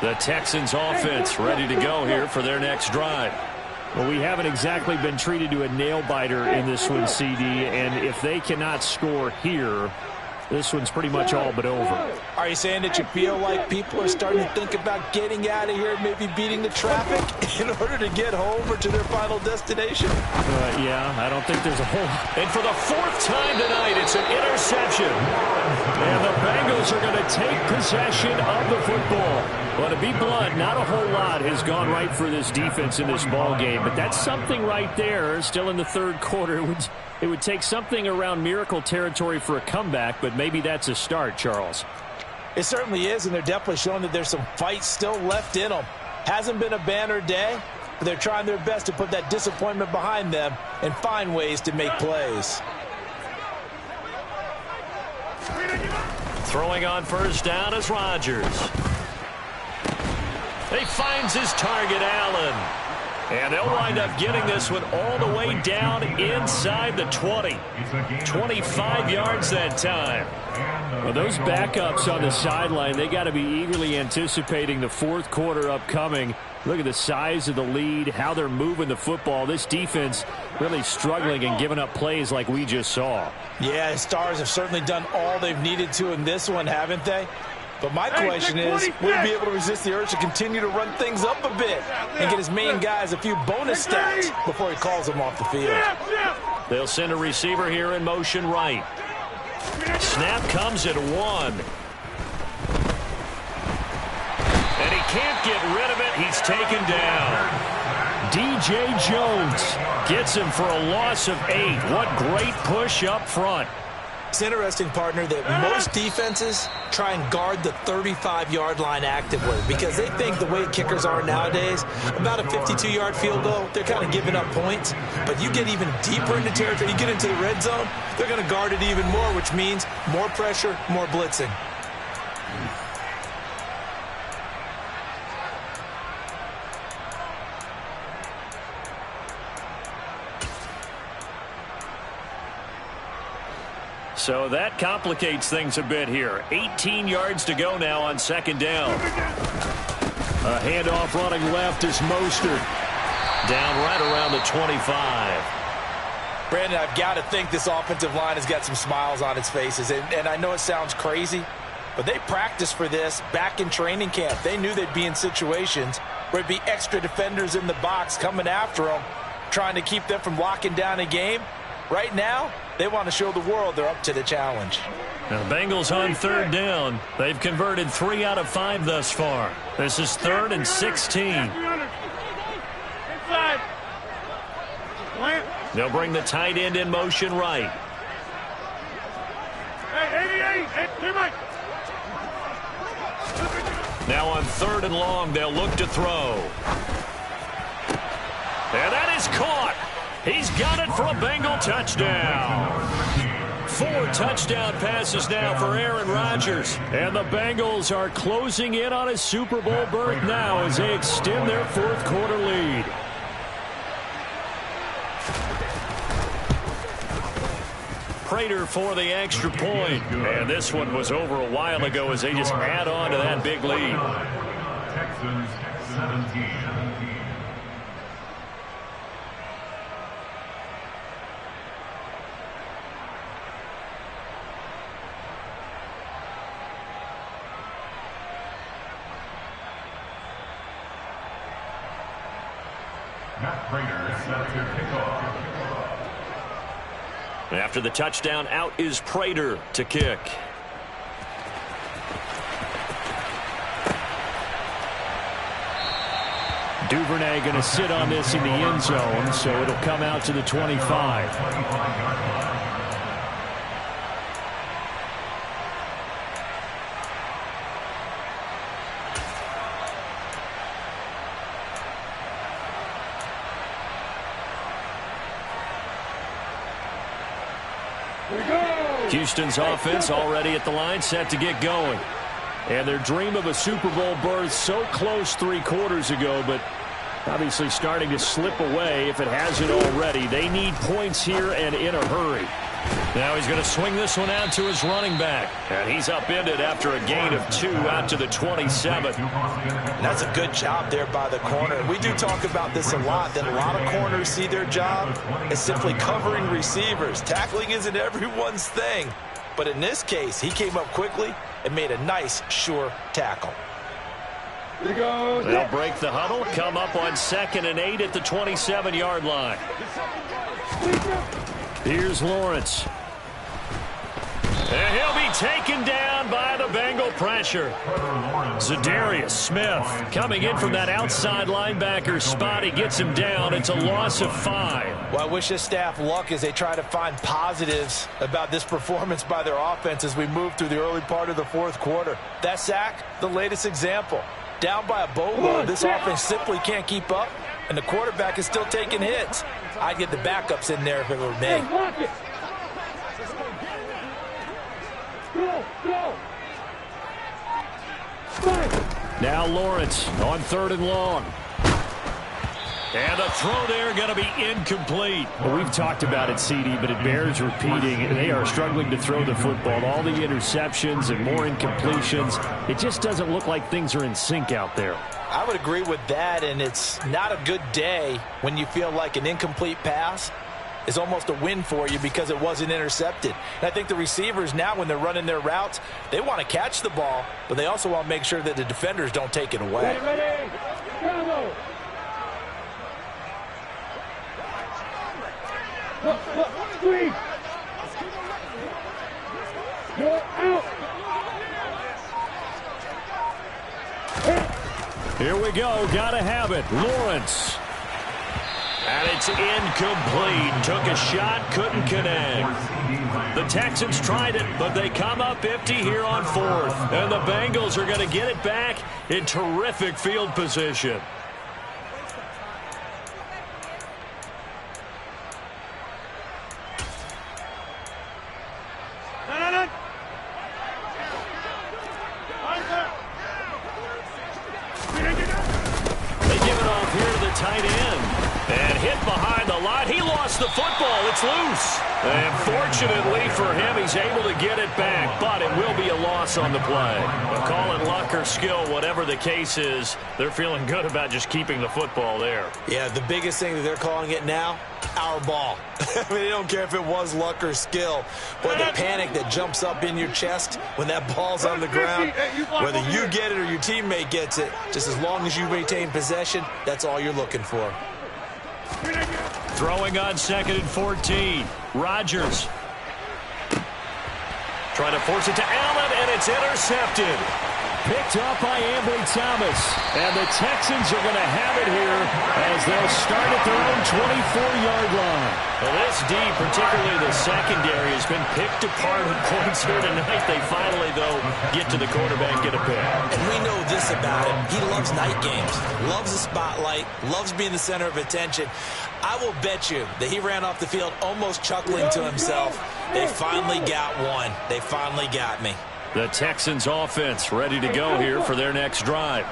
Speaker 3: The Texans offense ready to go here for their next drive.
Speaker 7: Well, we haven't exactly been treated to a nail-biter in this one, CD, and if they cannot score here, this one's pretty much all but over.
Speaker 4: Are you saying that you feel like people are starting to think about getting out of here, maybe beating the traffic in order to get home or to their final destination?
Speaker 7: Yeah, I don't think there's a whole...
Speaker 3: And for the fourth time tonight, it's an interception. And the Bengals are going to take possession of the football. Well, to be blunt, not a whole lot has gone right for this defense in this ball game, but that's something right there. Still in the third quarter. It would take something around miracle territory for a comeback, but maybe that's a start, Charles.
Speaker 4: It certainly is, and they're definitely showing that there's some fight still left in them. Hasn't been a banner day, but they're trying their best to put that disappointment behind them and find ways to make plays.
Speaker 3: Throwing on first down is Rodgers. He finds his target, Allen. And they'll wind up getting this one all the way down inside the 20. 25 yards that time.
Speaker 7: Well, those backups on the sideline, they got to be eagerly anticipating the fourth quarter upcoming. Look at the size of the lead, how they're moving the football. This defense really struggling and giving up plays like we just saw.
Speaker 4: Yeah, the Stars have certainly done all they've needed to in this one, haven't they? But my question is, will he be able to resist the urge to continue to run things up a bit and get his main guys a few bonus stats before he calls them off the field?
Speaker 3: They'll send a receiver here in motion right. Snap comes at 1. And he can't get rid of it. He's taken down. DJ Jones gets him for a loss of 8. What great push up front.
Speaker 4: It's interesting, partner, that most defenses try and guard the 35-yard line actively because they think the way kickers are nowadays, about a 52-yard field goal, they're kind of giving up points. But you get even deeper into territory, you get into the red zone, they're going to guard it even more, which means more pressure, more blitzing.
Speaker 3: So that complicates things a bit here. 18 yards to go now on second down. A handoff running left is Mostert. Down right around the 25.
Speaker 4: Brandon, I've got to think this offensive line has got some smiles on its faces. And I know it sounds crazy, but they practiced for this back in training camp. They knew they'd be in situations where it'd be extra defenders in the box coming after them, trying to keep them from locking down a game. Right now, they want to show the world they're up to the challenge.
Speaker 3: Now the Bengals on third down. They've converted 3 out of 5 thus far. This is 3rd and 16. They'll bring the tight end in motion right.
Speaker 5: Hey, 88.
Speaker 3: Now on 3rd and long, they'll look to throw. And that is caught. He's got it for a Bengal touchdown. 4 touchdown passes now for Aaron Rodgers. And the Bengals are closing in on a Super Bowl berth now as they extend their 4th quarter lead. Prater for the extra point. And this one was over a while ago as they just add on to that big lead.
Speaker 6: Texans 17.
Speaker 3: After the touchdown, out is Prater to kick.
Speaker 7: Duvernay going to sit on this in the end zone, so it'll come out to the 25. Houston's offense already at the line, set to get going. And their dream of a Super Bowl berth so close 3 quarters ago, but obviously starting to slip away if it hasn't already. They need points here and in a hurry. Now he's going to swing this one out to his running back. And he's upended after a gain of 2 out to the 27.
Speaker 4: That's a good job there by the corner. We do talk about this a lot, that a lot of corners see their job as simply covering receivers. Tackling isn't everyone's thing. But in this case, he came up quickly and made a nice, sure tackle.
Speaker 3: They'll break the huddle, come up on 2nd and 8 at the 27-yard line. Here's Lawrence. And he'll be taken down by the Bengal pressure. Zadarius Smith coming in from that outside linebacker spot. He gets him down. It's a loss of 5.
Speaker 4: Well, I wish this staff luck as they try to find positives about this performance by their offense as we move through the early part of the 4th quarter. That sack, the latest example. Down by a boatload, this offense simply can't keep up, and the quarterback is still taking hits. I'd get the backups in there if it were me.
Speaker 7: Now Lawrence on 3rd and long.
Speaker 3: And the throw there going to be incomplete.
Speaker 7: Well, we've talked about it, CD, but it bears repeating. They are struggling to throw the football. All the interceptions and more incompletions. It just doesn't look like things are in sync out there.
Speaker 4: I would agree with that, and it's not a good day when you feel like an incomplete pass is almost a win for you because it wasn't intercepted. And I think the receivers now, when they're running their routes, they want to catch the ball, but they also want to make sure that the defenders don't take it away.
Speaker 5: Ready. Go. Squeeze. Go out.
Speaker 3: Here we go. Gotta have it. Lawrence. And it's incomplete. Took a shot, couldn't connect. The Texans tried it, but they come up empty here on 4th. And the Bengals are going to get it back in terrific field position. Tight end. And hit behind the line. He lost the football. It's loose. And fortunately for him, he's able to get it back. But it will be a loss on the play. But call it luck or skill, whatever the case is, they're feeling good about just keeping the football there.
Speaker 4: Yeah, the biggest thing that they're calling it now, our ball. I mean, they don't care if it was luck or skill. But the panic that jumps up in your chest when that ball's on the ground, whether you get it or your teammate gets it, just as long as you maintain possession, that's all you're looking for.
Speaker 3: Throwing on 2nd and 14. Rodgers. Trying to force it to Allen, and it's intercepted. Picked off by Ambry Thomas. And the Texans are going to have it here as they'll start at their own 24-yard line. Well, this D, particularly the secondary, has been picked apart with points here tonight. They finally, though, get to the quarterback, get a pick.
Speaker 4: And we know this about him. He loves night games, loves the spotlight, loves being the center of attention. I will bet you that he ran off the field almost chuckling to himself. They finally got one. They finally got me.
Speaker 3: The Texans offense ready to go here for their next drive.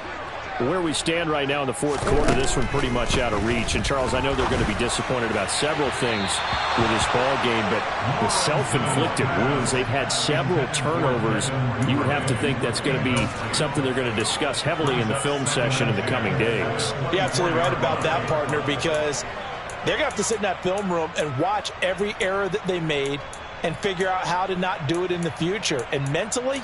Speaker 7: Where we stand right now in the fourth quarter, this one pretty much out of reach. And, Charles, I know they're going to be disappointed about several things with this ball game, but the self-inflicted wounds, they've had several turnovers. You would have to think that's going to be something they're going to discuss heavily in the film session in the coming days.
Speaker 4: You're absolutely right about that, partner, because they're going to have to sit in that film room and watch every error that they made and figure out how to not do it in the future. And mentally,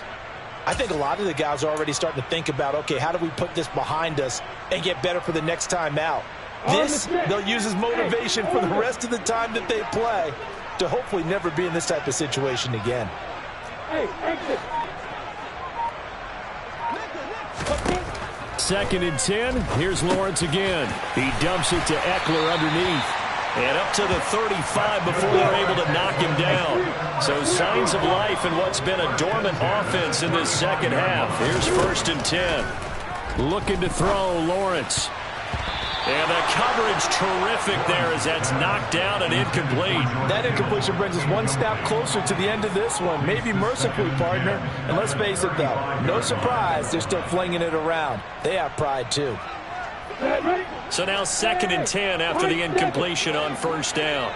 Speaker 4: I think a lot of the guys are already starting to think about, okay, how do we put this behind us and get better for the next time out? This, they'll use as motivation for the rest of the time that they play to hopefully never be in this type of situation again.
Speaker 5: Hey, exit.
Speaker 3: 2nd and 10. Here's Lawrence again. He dumps it to Eckler underneath. And up to the 35 before they're able to knock him down. So signs of life in what's been a dormant offense in this second half. Here's 1st and 10. Looking to throw, Lawrence. And the coverage terrific there as that's knocked down and incomplete.
Speaker 4: That incompletion brings us one step closer to the end of this one. Maybe mercifully, partner. And let's face it, though, no surprise, they're still flinging it around. They have pride, too.
Speaker 3: So now 2nd and 10 after the incompletion on 1st down.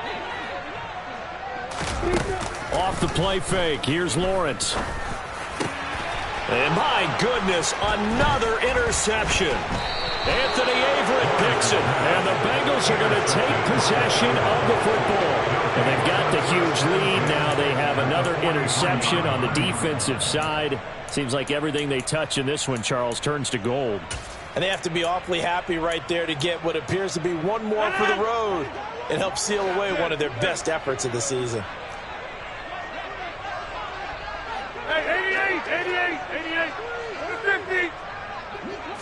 Speaker 3: Off the play fake. Here's Lawrence. And my goodness, another interception. Anthony Averett picks it. And the Bengals are going to take possession of the football. And they've got the huge lead. Now they have another interception on the defensive side. Seems like everything they touch in this one, Charles, turns to gold.
Speaker 4: And they have to be awfully happy right there to get what appears to be one more for the road and help seal away one of their best efforts of the season.
Speaker 5: Hey, 88,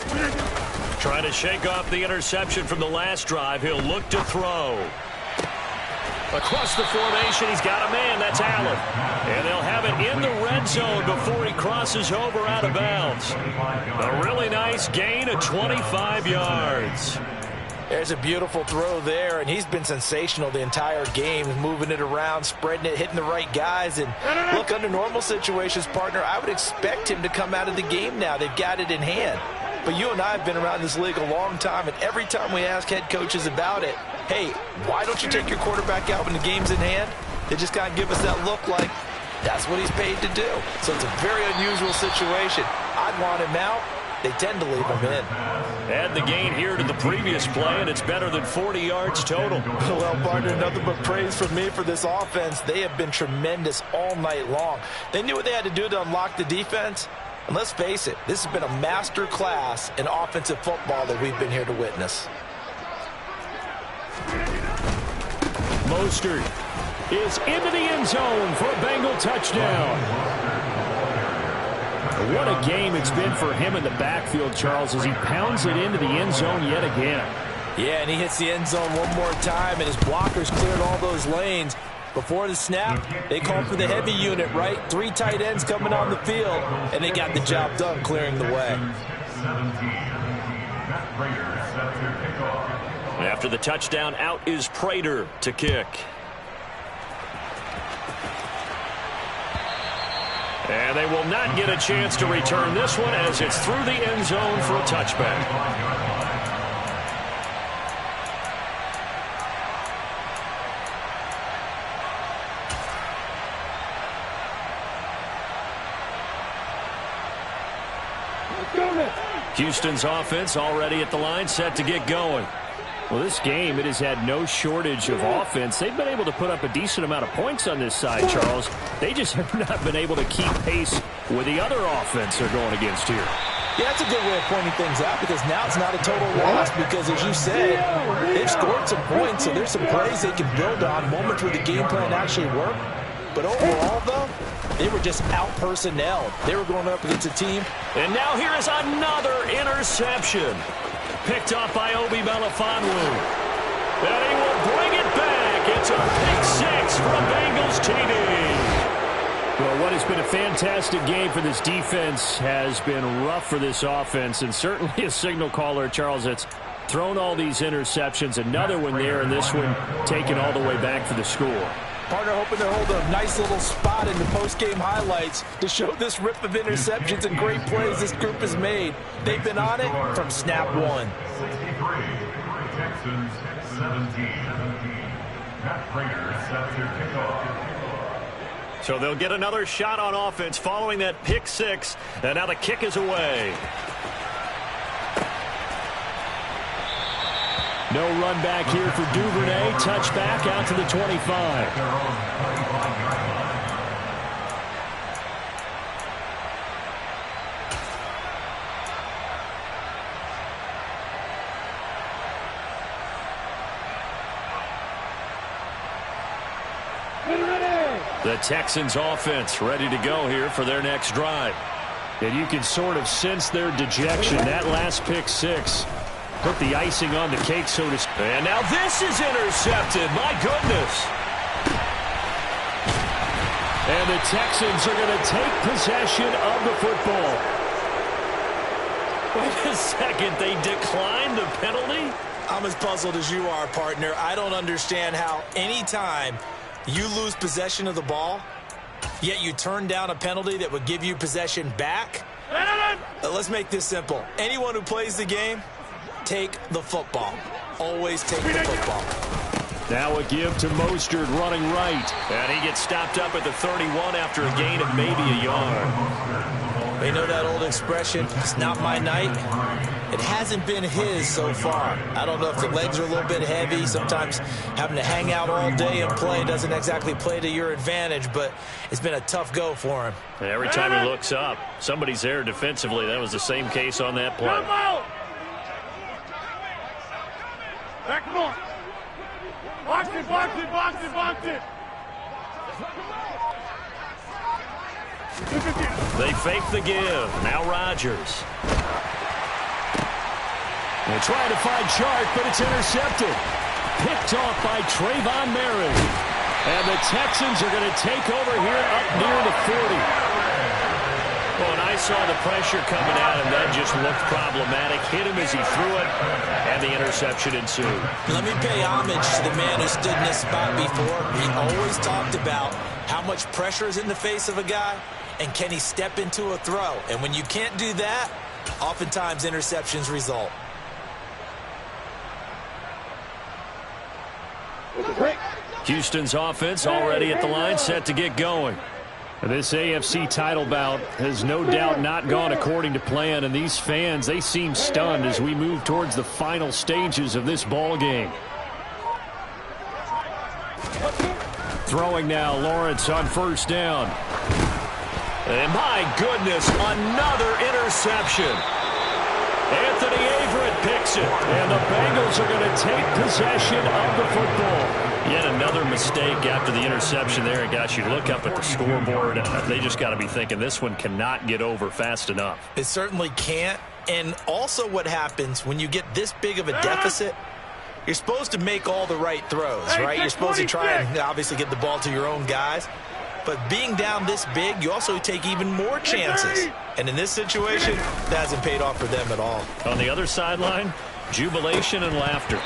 Speaker 5: 50.
Speaker 3: Trying to shake off the interception from the last drive. He'll look to throw. Across the formation, he's got a man. That's Allen. And they'll have it in the red zone before he crosses over out of bounds. A really nice gain of 25 yards.
Speaker 4: There's a beautiful throw there, and he's been sensational the entire game, moving it around, spreading it, hitting the right guys. And look, under normal situations, partner, I would expect him to come out of the game now. They've got it in hand. But you and I have been around this league a long time, and every time we ask head coaches about it, hey, why don't you take your quarterback out when the game's in hand? They just kind of give us that look like that's what he's paid to do. So it's a very unusual situation. I'd want him out. They tend to leave him in.
Speaker 3: Add the gain here to the previous play, and it's better than 40 yards total.
Speaker 4: Well, partner, nothing but praise from me for this offense. They have been tremendous all night long. They knew what they had to do to unlock the defense. And let's face it, this has been a master class in offensive football that we've been here to witness.
Speaker 3: Mostert is into the end zone for a Bengal touchdown. What a game it's been for him in the backfield, Charles, as he pounds it into the end zone yet again.
Speaker 4: Yeah, and he hits the end zone one more time, and his blockers cleared all those lanes. Before the snap, they called for the heavy unit, right? 3 tight ends coming on the field, and they got the job done clearing the way.
Speaker 3: After the touchdown, out is Prater to kick. And they will not get a chance to return this one as it's through the end zone for a touchback. Houston's offense already at the line, set to get going.
Speaker 7: Well, this game, it has had no shortage of offense. They've been able to put up a decent amount of points on this side, Charles. They just have not been able to keep pace with the other offense they're going against here.
Speaker 4: Yeah, that's a good way of pointing things out because now it's not a total loss because, as you said, they've scored some points, so there's some plays they can build on, moments where the game plan actually worked. But overall, though, they were just out-personnelled. They were going up against a team.
Speaker 3: And now here is another interception. Picked off by Obi Melifonwu. And he will bring it back. It's a pick 6 from Bengals TD. Well, what has been a fantastic game for this defense has been rough for this offense, and certainly a signal caller, Charles, that's thrown all these interceptions. Another one there, and this one taken all the way back for the score.
Speaker 4: Partner hoping to hold a nice little spot in the post-game highlights to show this rip of interceptions and great plays this group has made. They've been on it from snap one.
Speaker 6: 63, Texans 17. Matt Prater sets their kickoff.
Speaker 3: So they'll get another shot on offense following that pick 6. And now the kick is away. No run back here for Duvernay. Touchback out to the 25. The Texans offense ready to go here for their next drive. And you can sort of sense their dejection. That last pick 6 put the icing on the cake, so to speak. And now this is intercepted. My goodness. And the Texans are going to take possession of the football. Wait a second. They declined the penalty?
Speaker 4: I'm as puzzled as you are, partner. I don't understand how any time you lose possession of the ball, yet you turn down a penalty that would give you possession back. Let's make this simple. Anyone who plays the game, take the football. Always take the football.
Speaker 3: Now a give to Mostert running right. And he gets stopped up at the 31 after a gain of maybe a yard.
Speaker 4: They know that old expression, it's not my night. It hasn't been his so far. I don't know if the legs are a little bit heavy. Sometimes having to hang out all day and play doesn't exactly play to your advantage, but it's been a tough go for him.
Speaker 3: And every time he looks up, somebody's there defensively. That was the same case on that play.
Speaker 5: Back him on. Box it, box it, box it, box it.
Speaker 3: They fake the give. Now Rodgers. They're trying to find Chark, but it's intercepted. Picked off by Trayvon Merritt. And the Texans are going to take over here up near the 40. Well, and I saw the pressure coming at him. That just looked problematic. Hit him as he threw it, and the interception ensued.
Speaker 4: Let me pay homage to the man who stood in this spot before. He always talked about how much pressure is in the face of a guy, and can he step into a throw. And when you can't do that, oftentimes interceptions result.
Speaker 3: Houston's offense already at the line, set to get going. This AFC title bout has no doubt not gone according to plan, and these fans, they seem stunned as we move towards the final stages of this ball game. Throwing now, Lawrence on first down. And my goodness, another interception. Anthony Averett picks it, and the Bengals are going to take possession of the football. Yet another mistake after the interception there. And gosh, you look up at the scoreboard, they just got to be thinking this one cannot get over fast enough.
Speaker 4: It certainly can't. And also what happens when you get this big of a deficit, you're supposed to make all the right throws, right? You're supposed to try and obviously get the ball to your own guys. But being down this big, you also take even more chances. And in this situation, that hasn't paid off for them at all.
Speaker 3: On the other sideline, jubilation and laughter.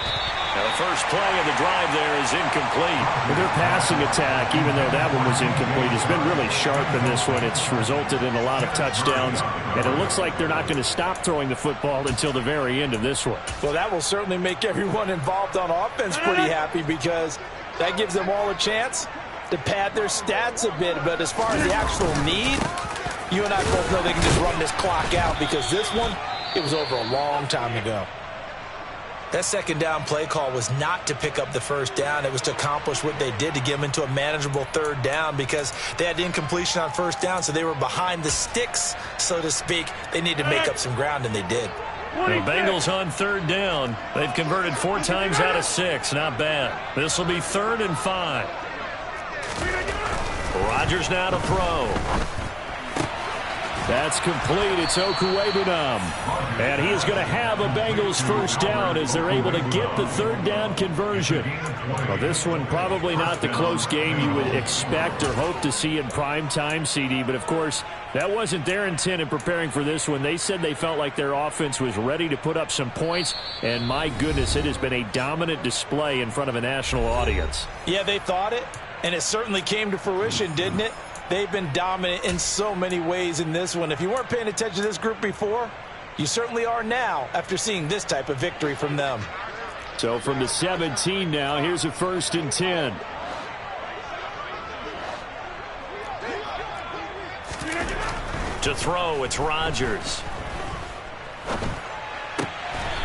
Speaker 3: Now the first play of the drive there is incomplete. Well, their passing attack, even though that one was incomplete, has been really sharp in this one. It's resulted in a lot of touchdowns, and it looks like they're not going to stop throwing the football until the very end of this one.
Speaker 4: Well, that will certainly make everyone involved on offense pretty happy, because that gives them all a chance to pad their stats a bit. But as far as the actual need, you and I both know they can just run this clock out, because this one, it was over a long time ago. That second down play call was not to pick up the first down. It was to accomplish what they did, to get them into a manageable third down, because they had incompletion on first down, so they were behind the sticks, so to speak. They needed to make up some ground, and they did.
Speaker 3: The Bengals on third down. They've converted 4 times out of 6. Not bad. This will be 3rd and 5. Rodgers now to throw. That's complete. It's Okuwebunam. And he is going to have a Bengals first down as they're able to get the third down conversion. Well, this one probably not the close game you would expect or hope to see in prime time, CD. But, of course, that wasn't their intent in preparing for this one. They said they felt like their offense was ready to put up some points. And, my goodness, it has been a dominant display in front of a national audience.
Speaker 4: Yeah, they thought it, and it certainly came to fruition, didn't it? They've been dominant in so many ways in this one. If you weren't paying attention to this group before, you certainly are now after seeing this type of victory from them.
Speaker 3: So from the 17 now, here's a 1st and 10. To throw, it's Rodgers.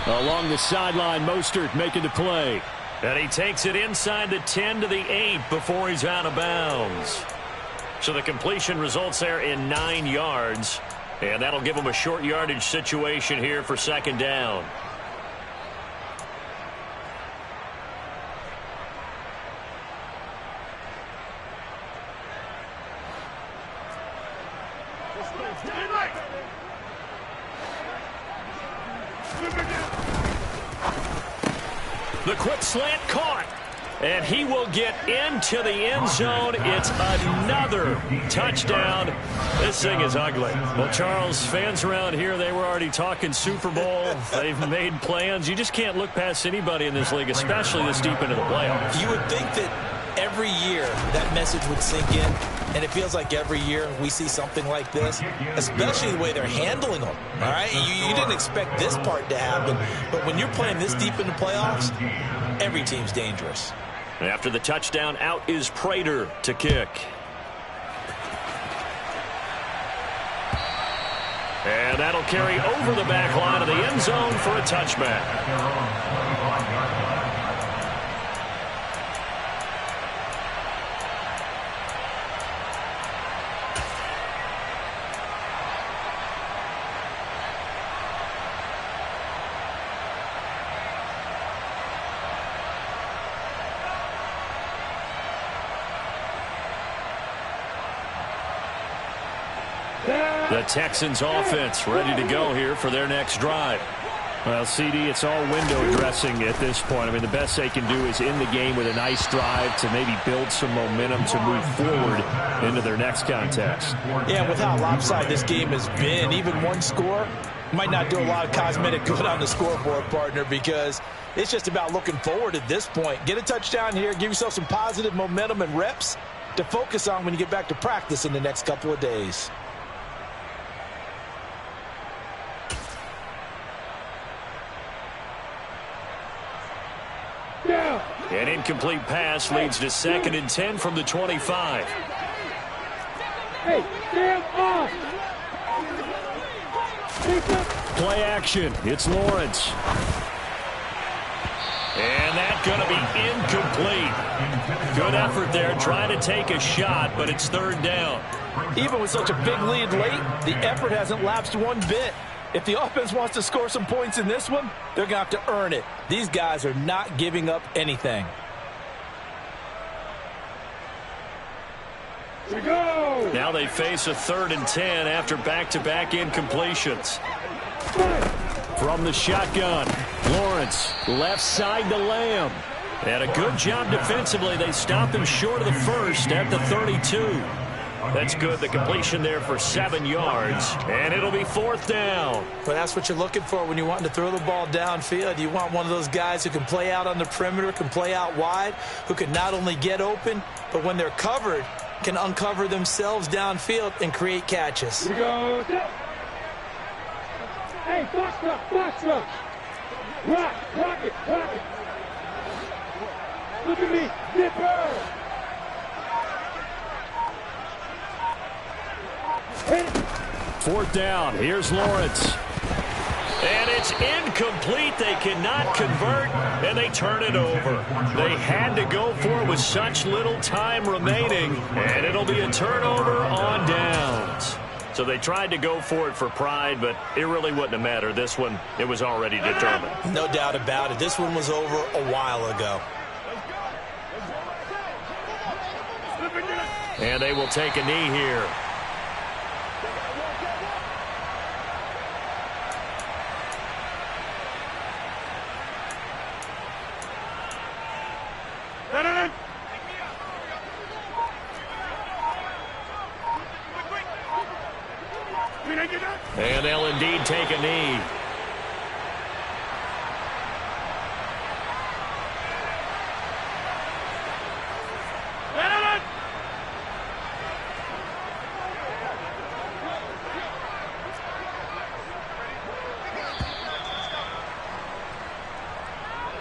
Speaker 3: Along the sideline, Mostert making the play. And he takes it inside the 10 to the 8 before he's out of bounds. So the completion results there in 9 yards. And that'll give him a short yardage situation here for 2nd down. The quick slant caught. And he will get into the end zone. It's another touchdown. This thing is ugly. Well, Charles, fans around here, they were already talking Super Bowl. They've made plans. You just can't look past anybody in this league, especially this deep into the playoffs.
Speaker 4: You would think that every year that message would sink in, and it feels like every year we see something like this, especially the way they're handling them. All right, you didn't expect this part to happen, but when you're playing this deep in the playoffs, every team's dangerous.
Speaker 3: After the touchdown, out is Prater to kick. And that'll carry over the back line of the end zone for a touchback. The Texans offense ready to go here for their next drive. Well, CD, it's all window dressing at this point. I mean, the best they can do is end the game with a nice drive to maybe build some momentum to move forward into their next contest.
Speaker 4: Yeah, with how lopsided this game has been, even one score might not do a lot of cosmetic good on the scoreboard, partner, because it's just about looking forward at this point. Get a touchdown here, give yourself some positive momentum and reps to focus on when you get back to practice in the next couple of days.
Speaker 3: An incomplete pass leads to 2nd and 10 from the 25.
Speaker 5: Hey, stand off!
Speaker 3: Play action. It's Lawrence. And that's going to be incomplete. Good effort there trying to take a shot, but it's 3rd down.
Speaker 4: Even with such a big lead late, the effort hasn't lapsed one bit. If the offense wants to score some points in this one, they're going to have to earn it. These guys are not giving up anything.
Speaker 5: Here we go!
Speaker 3: Now they face a 3rd and 10 after back-to-back incompletions. From the shotgun, Lawrence, left side to Lamb. And a good job defensively. They stop him short of the first at the 32. That's good. The completion there for 7 yards. And it'll be 4th down.
Speaker 4: Well, that's what you're looking for when you're wanting to throw the ball downfield. You want one of those guys who can play out on the perimeter, can play out wide, who can not only get open, but when they're covered, can uncover themselves downfield and create catches.
Speaker 5: Here we go. Hey, box truck. Rock it. Look at me, Dipper.
Speaker 3: 4th down. Here's Lawrence. And it's incomplete. They cannot convert, and they turn it over. They had to go for it with such little time remaining, and it'll be a turnover on downs. So they tried to go for it for pride, but it really wouldn't have mattered. This one, it was already determined.
Speaker 4: No doubt about it. This one was over a while ago.
Speaker 3: And they will take a knee here. And they'll indeed take a knee.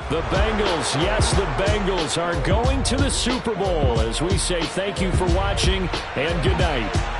Speaker 3: The Bengals, yes, the Bengals are going to the Super Bowl as we say thank you for watching and good night.